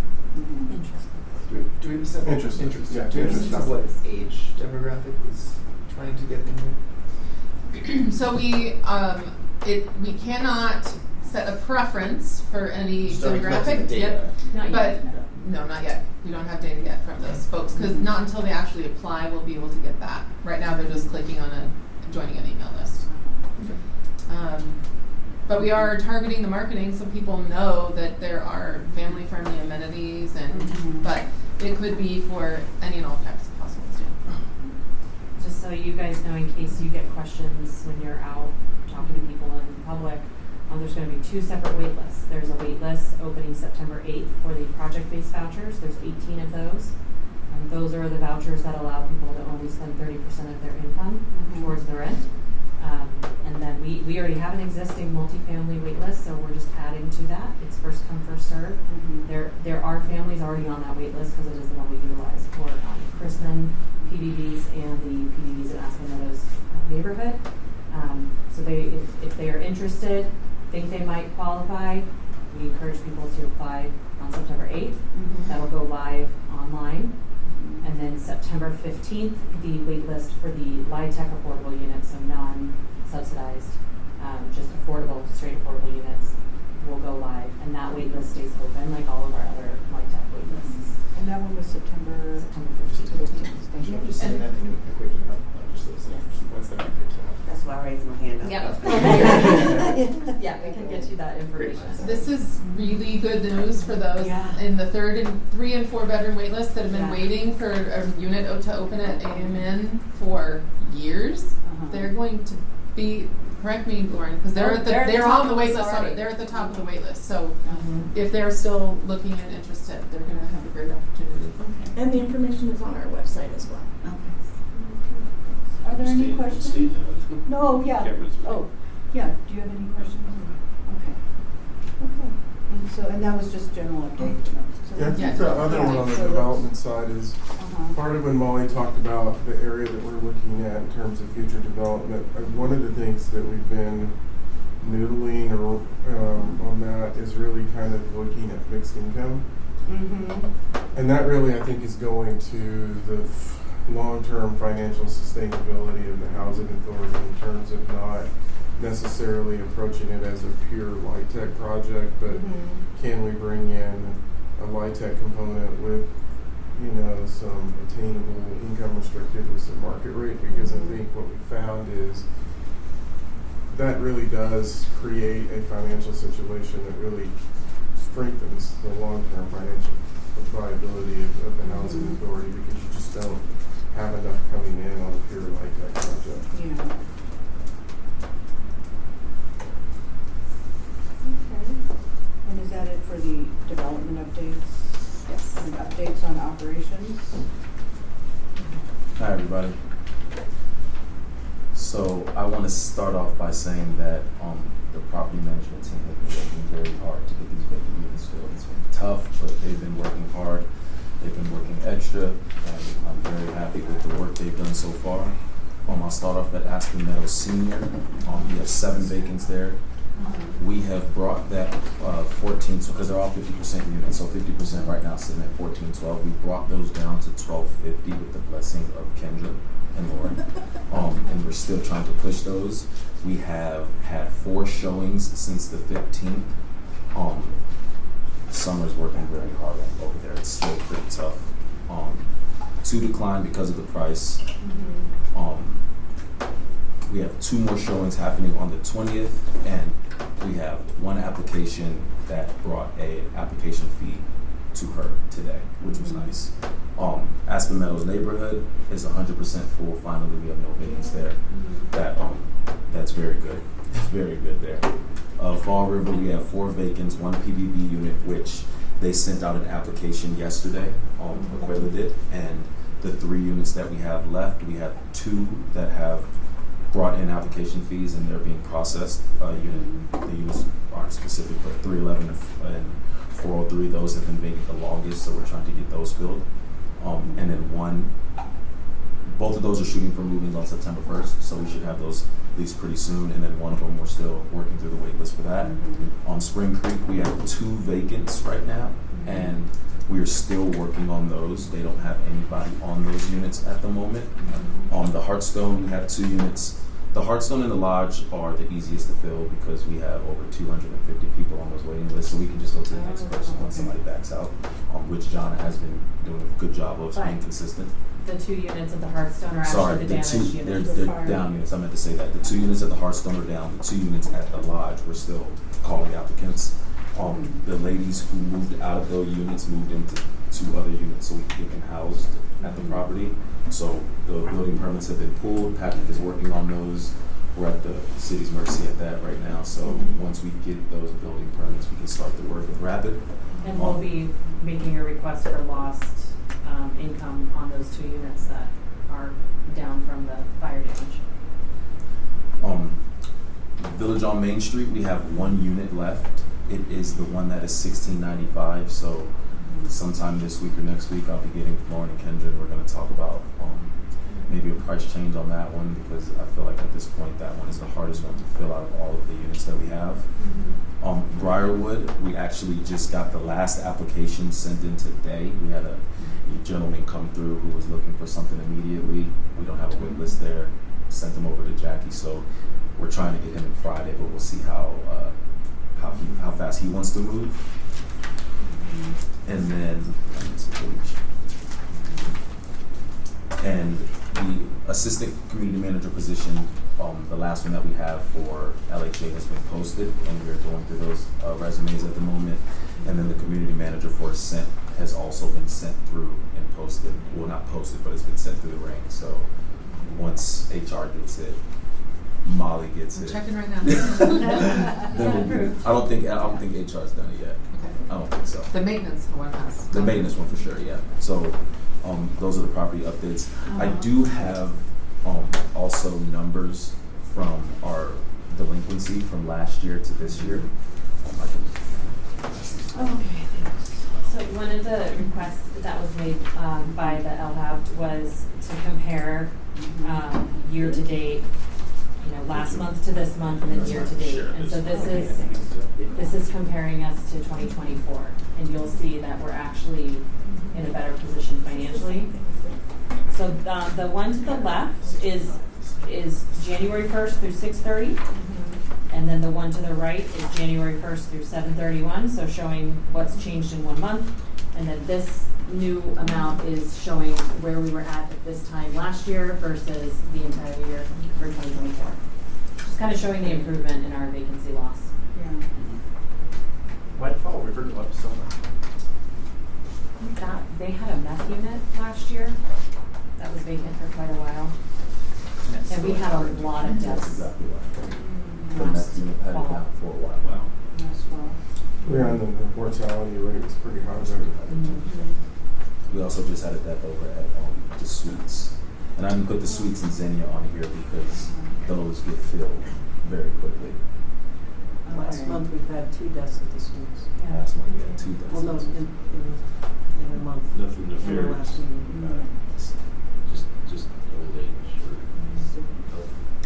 Do we have a sense of Interesting. Yeah, do we have a sense of what age demographic is trying to get in here? So we cannot set a preference for any demographic yet. No, not yet. We don't have data yet from those folks because not until they actually apply we'll be able to get that. Right now they're just clicking on joining an email list. But we are targeting the marketing so people know that there are family-friendly amenities, but it could be for any and all types of households. Just so you guys know, in case you get questions when you're out talking to people in public, there's going to be 2 separate wait lists. There's a wait list opening September 8th for the project-based vouchers. There's 18 of those. Those are the vouchers that allow people to only spend 30% of their income towards the rent. And then we already have an existing multifamily wait list, so we're just adding to that. It's first come, first serve. There are families already on that wait list because it is the one we utilize for Chrisman, PDVs, and the PDVs in Aspen Meadows neighborhood. So if they are interested, think they might qualify, we encourage people to apply on September 8th. That'll go live online. And then September 15th, the wait list for the LIHTC affordable units, so non-subsidized, just straight affordable units, will go live. And that wait list stays open like all of our other LIHTC wait lists. And that one was September 15th. Thank Do you you. mind just sending that in a quick email? Just so once that I picked it up. That's why I raised my hand up. Yeah, we can get you that information. This is really good news for those in the 3 and 4 bedroom wait list that have been waiting for a unit to open at AMN for years. They're going to be, correct me, Lauren, because they're on the wait list already. They're at the top of the wait list. So if they're still looking and interested, they're going to have a great opportunity. And the information is on our website as well. Are there any questions? No, Cameron's ready. Oh, yeah. Do you have any questions? Okay. Thank So, and that was just general update. So Yeah, I that's- think the other one on the so development side is, Uh-huh. part of when Molly talked about the area that we're looking at in terms of future development, one of the things that we've been noodling or on that is really kind of looking at mixed income. And that really, I think, is going to the long-term financial sustainability of the housing authority in terms of not necessarily approaching it as a pure light tech project, but can we bring in a light tech component with, you know, some attainable income restricted with some market rate? Because I think what we found is that really does create a financial situation that really strengthens the long-term financial viability of the housing authority, because you just don't have enough coming in on a pure light tech project. Yeah. Okay. And is that it for the development updates? Yes. And updates on operations? Hi, everybody. So I want to start off by saying that the property management team has been working very hard to get these vacant units filled. It's been tough, but they've been working hard. They've been working extra, and I'm very happy with the work they've done so far. I'll start off at Aspen Meadows Senior. We have 7 vacants there. We have brought that 14, because they're all 50% units, so 50% right now sitting at 1412. We brought those down to 1250 with the blessing of Kendra and Lauren, and we're still trying to push those. We have had 4 showings since the 15th. Summer's working very hard over there. It's still pretty tough. 2 declined because of the price. We have 2 more showings happening on the 20th, and we have 1 application that brought a application fee to her today, which was nice. Aspen Meadows neighborhood is 100% full. Finally, we have no vacants there. That's very good. Very good there. Fall River, we have 4 vacants, 1 PBB unit, which they sent out an application yesterday. Aquila did, and the 3 units that we have left, we have 2 that have brought in application fees and they're being processed. The units aren't specific, but 311 and 403, those have been vacant the longest, so we're trying to get those filled. And then 1, both of those are shooting for moving on September 1st, so we should have those leased pretty soon. And then 1 of them, we're still working through the wait list for that. On Spring Creek, we have 2 vacants right now, and we are still working on those. They don't have anybody on those units at the moment. On the Hearthstone, we have 2 units. The Hearthstone and the Lodge are the easiest to fill because we have over 250 people on those waiting lists, so we can just go to the next person when somebody backs out, which John has been doing a good job of being consistent. The 2 units at the Hearthstone are Sorry, actually the damaged units. they're down units. I meant to say that. The 2 units at the Hearthstone are down. The 2 units at the Lodge, we're still calling applicants. The ladies who moved out of those units moved into 2 other units so we can get them housed at the property. So the building permits have been pulled. Patrick is working on those. We're at the city's mercy at that right now. So once we get those building permits, we can start the work with Rapid. And we'll be making a request for lost income on those 2 units that are down from the fire damage. Village on Main Street, we have 1 unit left. It is the one that is $16.95. So sometime this week or next week, I'll be getting Lauren and Kendra, and we're going to talk about maybe a price change on that one, because I feel like at this point that one is the hardest one to fill out of all of the units that we have. Briarwood, we actually just got the last application sent in today. We had a gentleman come through who was looking for something immediately. We don't have a wait list there. Sent him over to Jackie, so we're trying to get him in Friday, but we'll see how fast he wants to move. And then and the assistant community manager position, the last one that we have for LHA has been posted, and we're going through those resumes at the moment. And then the community manager for Ascent has also been sent through and posted. Well, not posted, but it's been sent through the ring. So once HR gets it, Molly gets it. Checking right now. Then I don't think HR's done it yet. Okay. I don't think so. The maintenance one has. The maintenance one for sure, yeah. So those are the property updates. I do have also numbers from our delinquency from last year to this year. I can pass these of the requests that was made by the LHAB was to compare year to date, last month to this month and then year to date. And so this is comparing us to 2024, and you'll see that we're actually in a better position financially. So the one to the left is January 1st through 6/30. And then the one to the right is January 1st through 7/31, so showing what's changed in 1 month. And then this new amount is showing where we were at this time last year versus the entire year for 2024. Just kind of showing the improvement in our vacancy loss. Yeah. Why did Fall River go up so much? They had a meth unit last year that was vacant for quite a while. And we had a lot of That's deaths. exactly why. The next unit had it down for a while. Wow. That's well. Yeah, and then the mortality rate was pretty high there. We also just had a death over at the suites. And I didn't put the suites in Xenia on here because those get filled very quickly. Last month, we've had 2 deaths at the schools. Yeah. Last month we had 2 deaths. Well, no, in a month. Nothing In the nefarious. last meeting. Just old age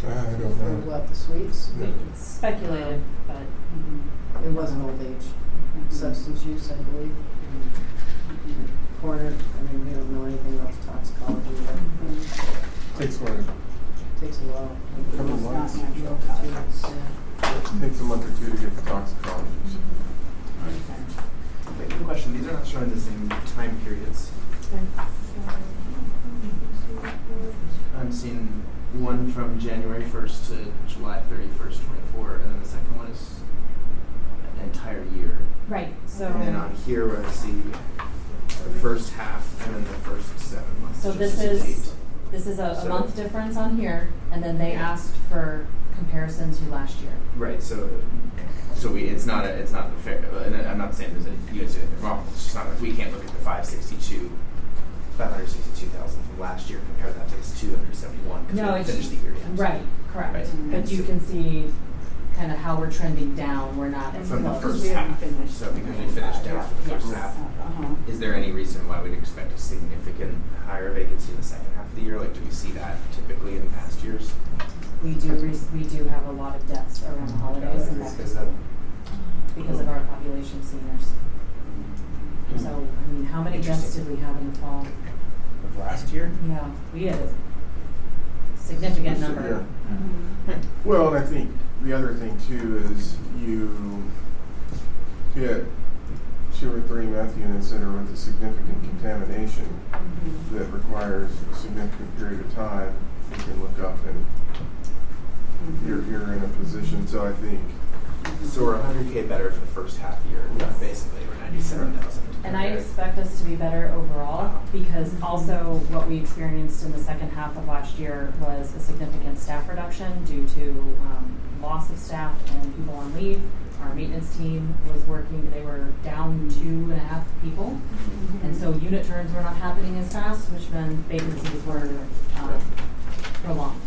or I don't For know. what, the suites? Yeah. It's speculative, but It wasn't old age. Substance use, I believe. Coroner, I mean, we don't know anything about the toxicology yet. Takes what, Takes a while. couple It's not months. natural causes. Yeah. Takes a month or 2 to get the toxicology. Okay. Wait, good question. These are not showing the same time periods. I'm seeing one from January 1st to July 31st, 24, and then the second one is an entire year. right. So And then on here where I see the first half and then the first 7 months. So just this to is date. a So- month difference on here, and then they asked for comparison to last year. Right, so it's not fair, and I'm not saying there's you guys doing anything wrong, it's just not like we can't look at the 562,000 from last year, compare that to this 271, because we haven't finished the year yet. Right, correct. Right. But And you so- can see kind of how we're trending down. We're not as From the close. first We haven't half, finished. so because we finished down for the first Yes. half. Uh-huh. Is there any reason why we'd expect a significant higher vacancy in the second half of the year? Like, do we see that typically in past years? We do have a lot of deaths around the holidays and back to school because of our population seniors. So, I mean, how many deaths did we have in the fall? Of last year? Yeah, we had a significant number. Yeah. Well, and I think the other thing too is you get 2 or 3 meth units that are with a significant contamination that requires a significant period of time. You can look up and you're in a position. So I think So we're 100K better for the first half year, Yes. basically, we're 97,000. And I expect us to be better overall because also what we experienced in the second half of last year was a significant staff reduction due to loss of staff and people on leave. Our maintenance team was working, they were down 2.5 people. And so unit turns were not happening as fast, which meant vacancies were prolonged.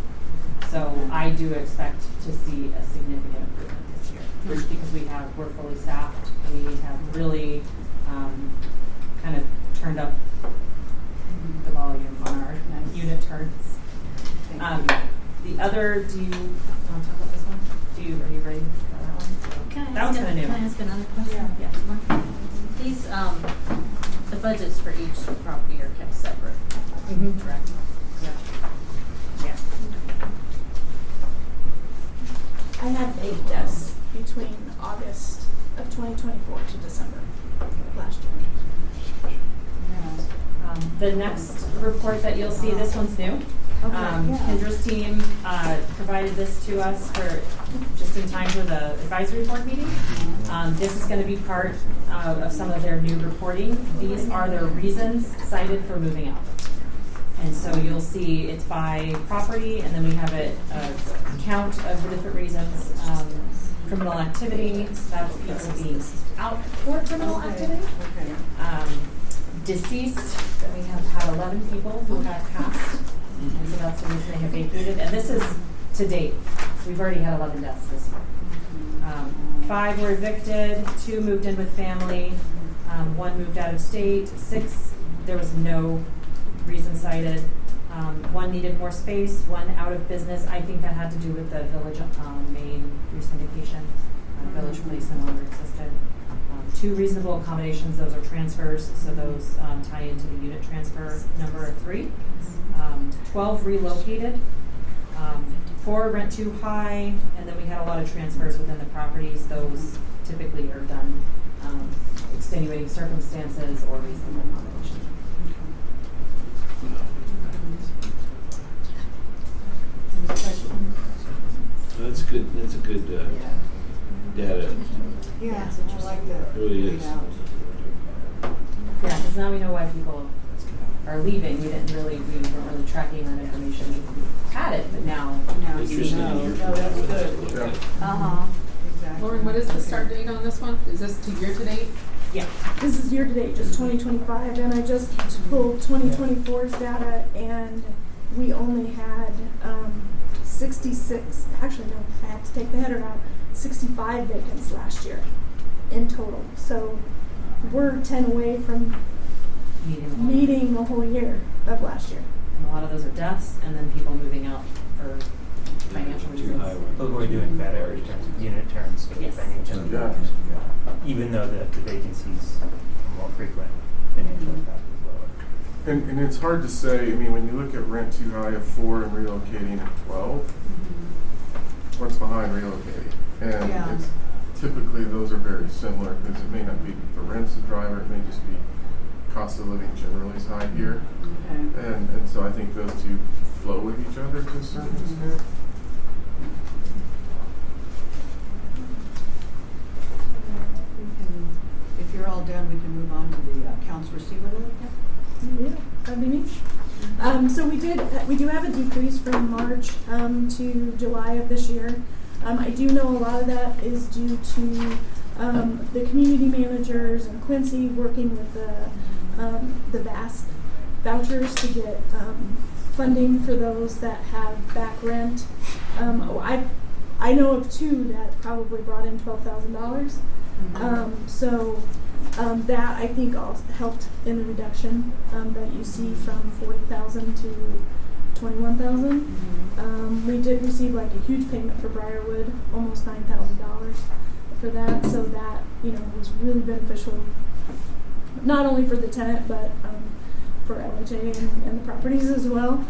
So I do expect to see a significant improvement this year. Just because we're fully staffed, we have really kind of turned up the volume on our unit turns. The other, do you want to talk about this one? Are you ready for that one? That one's kind of new. Can I ask another question? Yeah. These, the budgets for each property are kept separate, correct? Yeah. I had 8 deaths between August of 2024 to December last year. The next report that you'll see, this one's new. Kendra's team provided this to us for just in time for the advisory board meeting. This is going to be part of some of their new reporting. These are their reasons cited for moving out. And so you'll see it's by property, and then we have a count of the different reasons. Criminal activity, that's people being out for criminal activity. Deceased, that we have had 11 people who have passed, and so that's the reason they have vacated. And this is to date. We've already had 11 deaths this year. 5 were evicted, 2 moved in with family, One moved out of state. 6, there was no reason cited. One needed more space, one out of business. I think that had to do with the village main re-syndication. Village police no longer existed. 2 reasonable accommodations, those are transfers, so those tie into the unit transfer number of 3. 12 relocated. 4 rent too high, and then we had a lot of transfers within the properties. Those typically are done extenuating circumstances or reasonable accommodation. That's good. That's a good data. Yeah, I like that. It really is. Yeah, because now we know why people are leaving. We weren't really tracking that information. We had it, but now you Interesting know. to hear No, that's from good. what Yeah. Exactly. Lauren, what is the start date on this one? Is this to year to date? Yeah. This is year-to-date, just 2025, and I just pulled 2024's data, and we only had 66, actually no, I have to take the header out, 65 vacants last year in total. So we're 10 away from meeting the whole year of last year. And a lot of those are deaths, and then people moving out for financial Too reasons. high. But we're doing better in terms of unit terms of Yes. financial Yeah. impact. Even though the vacancies are more frequent, financial impact is lower. And it's hard to say, I mean, when you look at rent too high of 4 and relocating at 12, what's behind relocating? And Yeah. it's typically those are very similar because it may not be the rent's the driver, it may just be cost of living generally is high here. Okay. And so I think those two flow with each other to a certain extent. If you're all done, we can move on to the accounts receivable. Yeah, that'd be me. So we do have a decrease from March to July of this year. I do know a lot of that is due to the community managers and Quincy working with the VASC vouchers to get funding for those that have back rent. I know of 2 that probably brought in $12,000. So that I think also helped in the reduction that you see from 40,000 to 21,000. We did receive like a huge payment for Briarwood, almost $9,000 for that. So that was really beneficial, not only for the tenant but for LHA and the properties as well.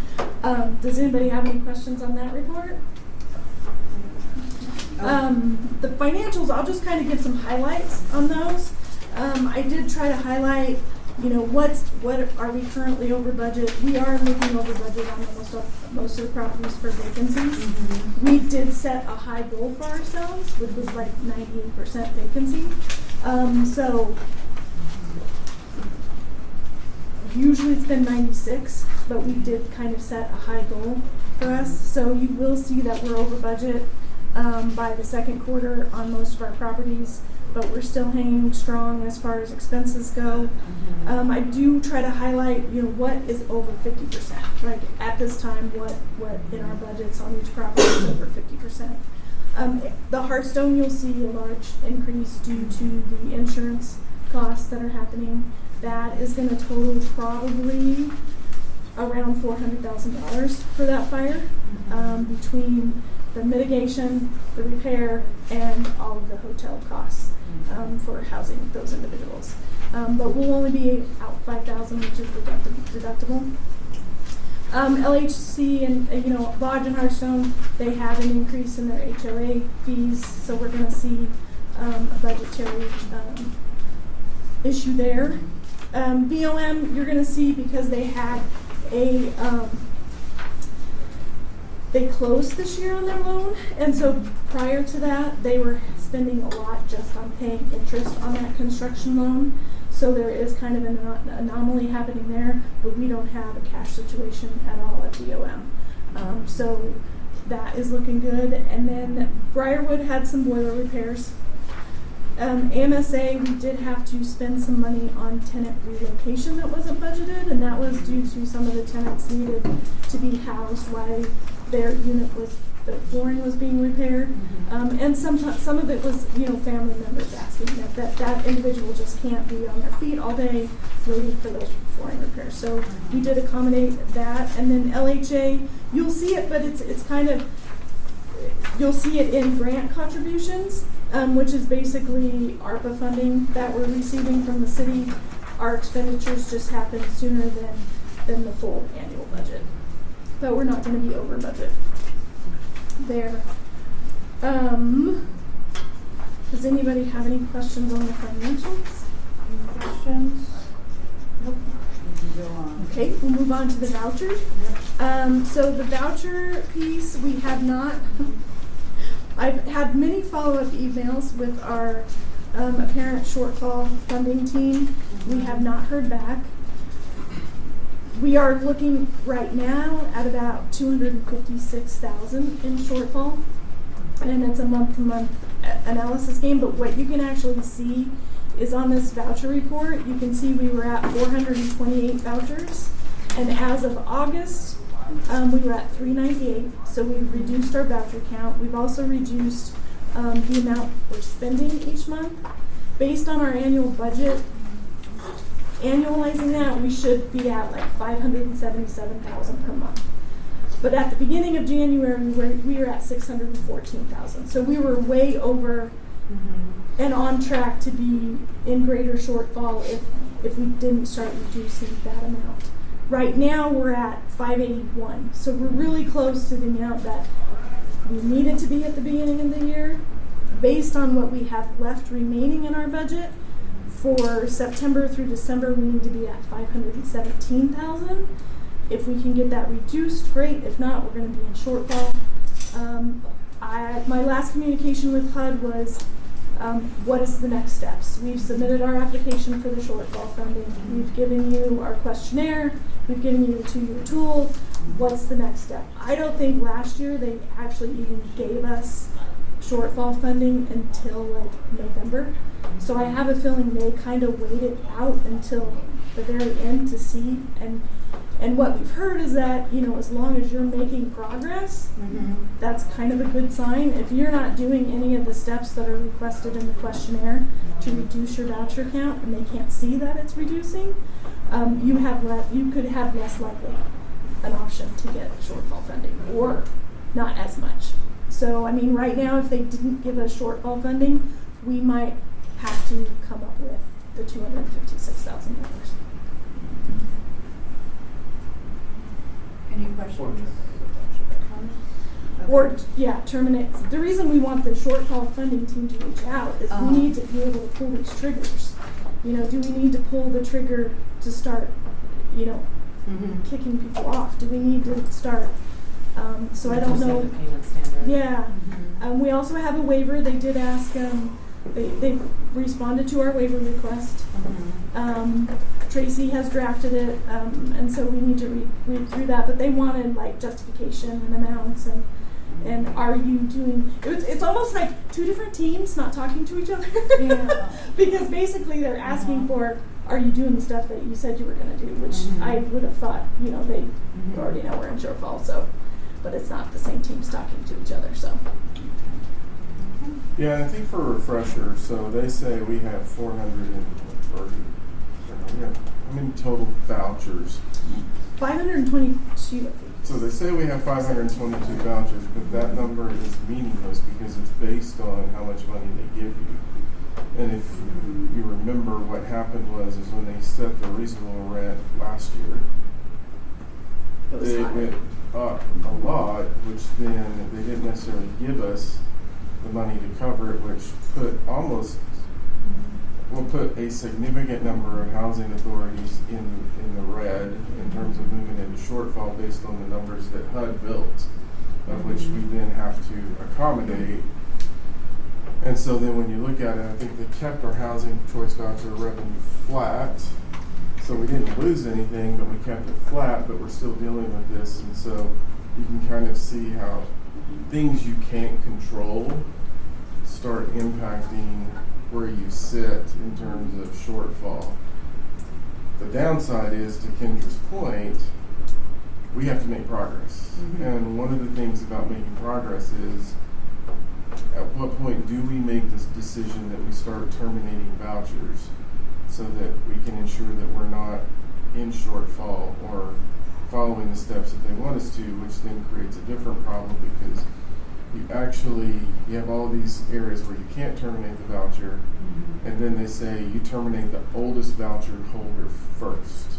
Does anybody have any questions on that report? The financials, I'll just kind of give some highlights on those. I did try to highlight, what are we currently over budget? We are looking over budget on most of the properties for vacancies. Mm-hmm. We did set a high goal for ourselves, which was like 98% vacancy. So usually it's been 96, but we did kind of set a high goal for us. So you will see that we're over budget by the second quarter on most of our properties, but we're still hanging strong as far as expenses go. I do try to highlight, what is over 50%. Like at this time, what in our budgets on each property is over 50%. The Hearthstone, you'll see a large increase due to the insurance costs that are happening. That is going to total probably around $400,000 for that fire, between the mitigation, the repair, and all of the hotel costs for housing those individuals. But we'll only be out $5,000, which is deductible. LHC and Lodge and Hearthstone, they have an increase in their HOA fees, so we're going to see a budgetary issue there. BOM, you're going to see because they had they closed this year on their loan, and so prior to that, they were spending a lot just on paying interest on that construction loan. So there is kind of an anomaly happening there, but we don't have a cash situation at all at BOM. So that is looking good. And then Briarwood had some boiler repairs. AMSA, we did have to spend some money on tenant relocation that wasn't budgeted, and that was due to some of the tenants needed to be housed while their unit was the flooring was being repaired. And some of it was, family members asking that individual just can't be on their feet all day waiting for those flooring repairs. So we did accommodate that. And then LHA, you'll see it, but it's kind of, you'll see it in grant contributions, which is basically ARPA funding that we're receiving from the city. Our expenditures just happen sooner than the full annual budget. But we're not going to be over budget there. Does anybody have any questions on the financials? Any questions? Nope. We can go on. Okay, we'll move on to the vouchers. So the voucher piece, we have not, I've had many follow-up emails with our apparent shortfall funding team. We have not heard back. We are looking right now at about $256,000 in shortfall, and it's a month-to-month analysis game. But what you can actually see is on this voucher report, you can see we were at 428 vouchers, and as of August, we were at 398. So we've reduced our voucher count. We've also reduced the amount we're spending each month. Based on our annual budget, annualizing that, we should be at like $577,000 per month. But at the beginning of January, we were at $614,000. So we were way over and on track to be in greater shortfall if we didn't start reducing that amount. Right now, we're at $581. So we're really close to the amount that we needed to be at the beginning of the year. Based on what we have left remaining in our budget, for September through December, we need to be at $517,000. If we can get that reduced, great. If not, we're going to be in shortfall. My last communication with HUD was, what is the next steps? We've submitted our application for the shortfall funding. We've given you our questionnaire. We've given you the 2-year tool. What's the next step? I don't think last year they actually even gave us shortfall funding until like November. So I have a feeling they kind of waited out until the very end to see. And what we've heard is that, as long as you're making progress, that's kind of a good sign. If you're not doing any of the steps that are requested in the questionnaire to reduce your voucher count and they can't see that it's reducing, you could have less likely an option to get shortfall funding or not as much. So, right now, if they didn't give us shortfall funding, we might have to come up with the $256,000. Any questions? Or, terminate. The reason we want the shortfall funding team to reach out is we need to be able to pull these triggers. Do we need to pull the trigger to start, kicking people off? Do we need to start? So I don't know. Payment standard. Yeah. We also have a waiver. They did ask, they responded to our waiver request. Tracy has drafted it, and so we need to read through that. But they wanted like justification and amounts and are you doing? It's almost like two different teams not talking to each other. Yeah. Because basically they're asking for, are you doing the stuff that you said you were going to do? Which I would have thought, they already know we're in shortfall. So, but it's not the same teams talking to each other. So. Yeah, I think for a refresher, so they say we have 430. How many total vouchers? 522. So they say we have 522 vouchers, but that number is meaningless because it's based on how much money they give you. And if you remember, what happened was when they set the reasonable rent last year, it went up a lot, which then they didn't necessarily give us the money to cover it, which will put a significant number of housing authorities in the red in terms of moving into shortfall based on the numbers that HUD built, of which we then have to accommodate. And so then when you look at it, I think they kept our housing choice voucher revenue flat. So we didn't lose anything, but we kept it flat, but we're still dealing with this. And so you can kind of see how things you can't control start impacting where you sit in terms of shortfall. The downside is, to Kendra's point, we have to make progress. And one of the things about making progress is, at what point do we make this decision that we start terminating vouchers so that we can ensure that we're not in shortfall or following the steps that they want us to, which then creates a different problem because you have all these areas where you can't terminate the voucher, and then they say you terminate the oldest voucher holder first.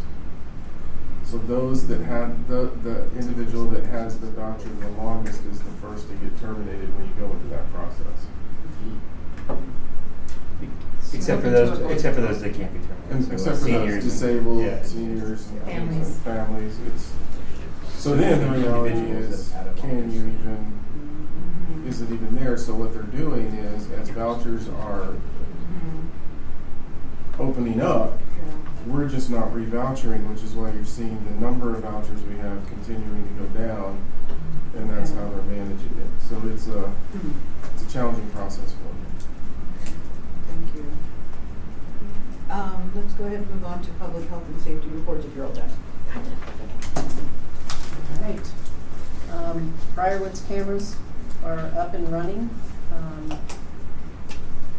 So those that had the individual that has the voucher the longest is the first to get terminated when you go into that process. Except for those that can't be terminated. And So except for seniors those disabled, yeah. seniors, and Families. families. So then the reality is, can you even? Is it even there? So what they're doing is, as vouchers are opening up, we're just not revouchering, which is why you're seeing the number of vouchers we have continuing to go down, and that's how they're managing it. So it's a challenging process for them. Thank you. Let's go ahead and move on to public health and safety reports if you're all done. All right. Briarwood's cameras are up and running.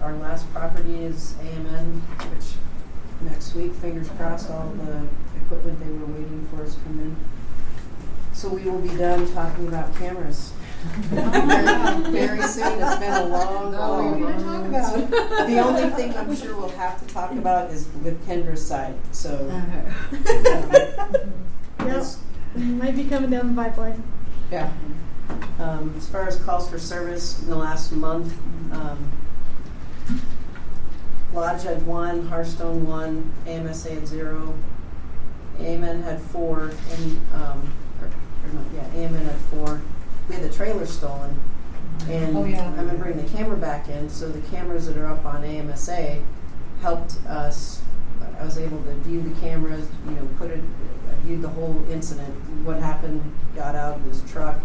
Our last property is AMN, which next week, fingers crossed, all the equipment they were waiting for has come in. So we will be done talking about cameras very soon. It's been a long, long, What are we going to talk about? The only thing I'm sure we'll have to talk about is with Kendra's side. So Yep, might be coming down the pipeline. yeah. As far as calls for service in the last month, Lodge had 1, Hearthstone 1, AMSA had 0, AMN had 4, and AMN had 4. We had the trailer stolen, and Oh, yeah. I'm gonna bring the camera back in. So the cameras that are up on AMSA helped us. I was able to view the cameras, I viewed the whole incident, what happened, got out of his truck,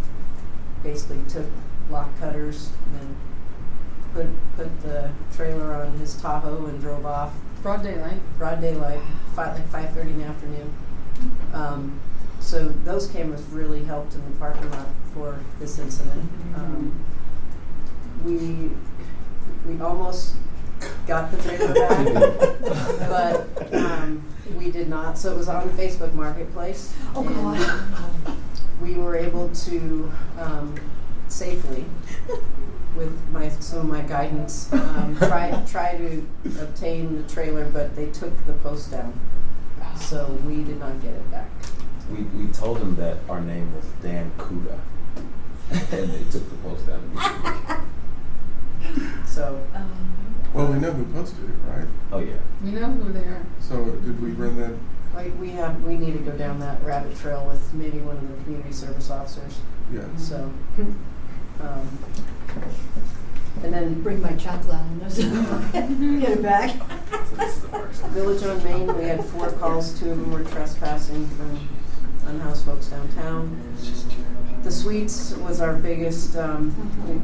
basically took lock cutters, and then put the trailer on his Tahoe and drove off. Broad daylight. Broad daylight, like 5:30 in the afternoon. So those cameras really helped in the parking lot for this incident. We almost got the trailer back, but we did not. So it was on Facebook Marketplace. Oh, and God. we were able to safely, with some of my guidance, try to obtain the trailer, but they took the post down, so we did not get it back. We told them that our name was Dan Kuda, and they took the post down. So Well, we know who posted it, right? Oh yeah. We know who they are. So did we run that? we need to go down that rabbit trail with maybe one of the community service officers. Yeah. So, and then Bring my chocolate on this. Get it back. So this is the parks. Village on Main, we had 4 calls. 2 of them were trespassing from unhoused folks downtown. The Suites was our biggest.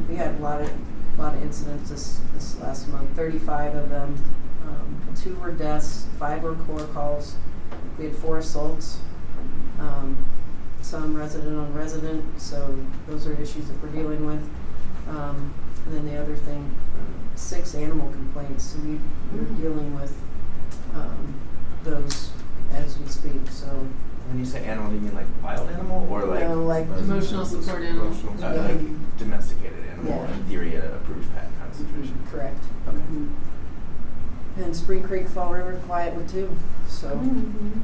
We had a lot of incidents this last month. 35 of them. 2 were deaths. 5 were core calls. We had 4 assaults. Some resident on resident. So those are issues that we're dealing with. And then the other thing, 6 animal complaints. So we're dealing with those as we speak. So. When you say animal, do you mean like wild animal or like like Emotional support animal. like domesticated animal? Yeah. In theory, an approved pet kind of situation. Correct. Okay. And Spring Creek, Fall River, Quietwood too. So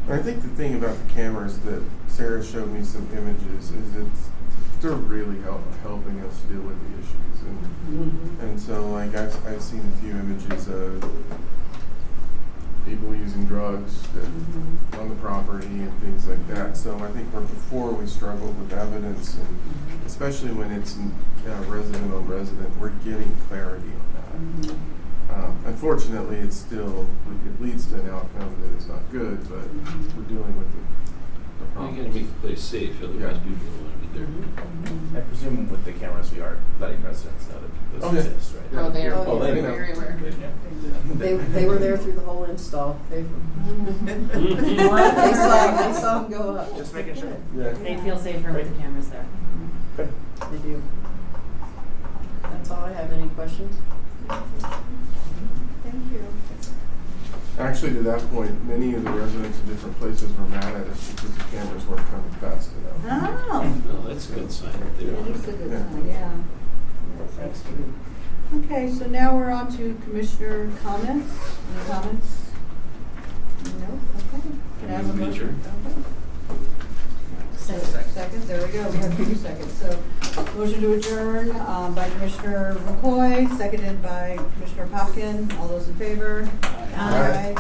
I think the thing about the cameras that Sarah showed me some images is they're really helping us deal with the issues, and so like I've seen a few images of people using drugs on the property and things like that. So I think before we struggled with evidence, and especially when it's resident on resident, we're getting clarity on that. Unfortunately, it leads to an outcome that is not good, but we're dealing with You gotta make the place safe, otherwise people don't wanna be there. I presume with the cameras we are letting residents know that those Oh, yeah. exist, right? Oh, they are Oh, yeah. very aware. They were there through the whole install. They saw them go up. Just making sure. Yeah. They feel safer with the cameras there. They do. That's all I have. Any questions? Thank you. Actually, to that point, many of the residents in different places were mad at us because the cameras weren't coming fast enough. Oh, Well, that's a good sign that they're that on is a it. good Yeah. sign, yeah. Yes, that's true. Okay, so now we're on to commissioner comments. Any comments? No, okay. Can I have a Move motion? adjourn. Okay. Second, there we go, we have 2 seconds. So, motion to adjourn by Commissioner McCoy, seconded by Commissioner Popkin. All those in favor? Aye.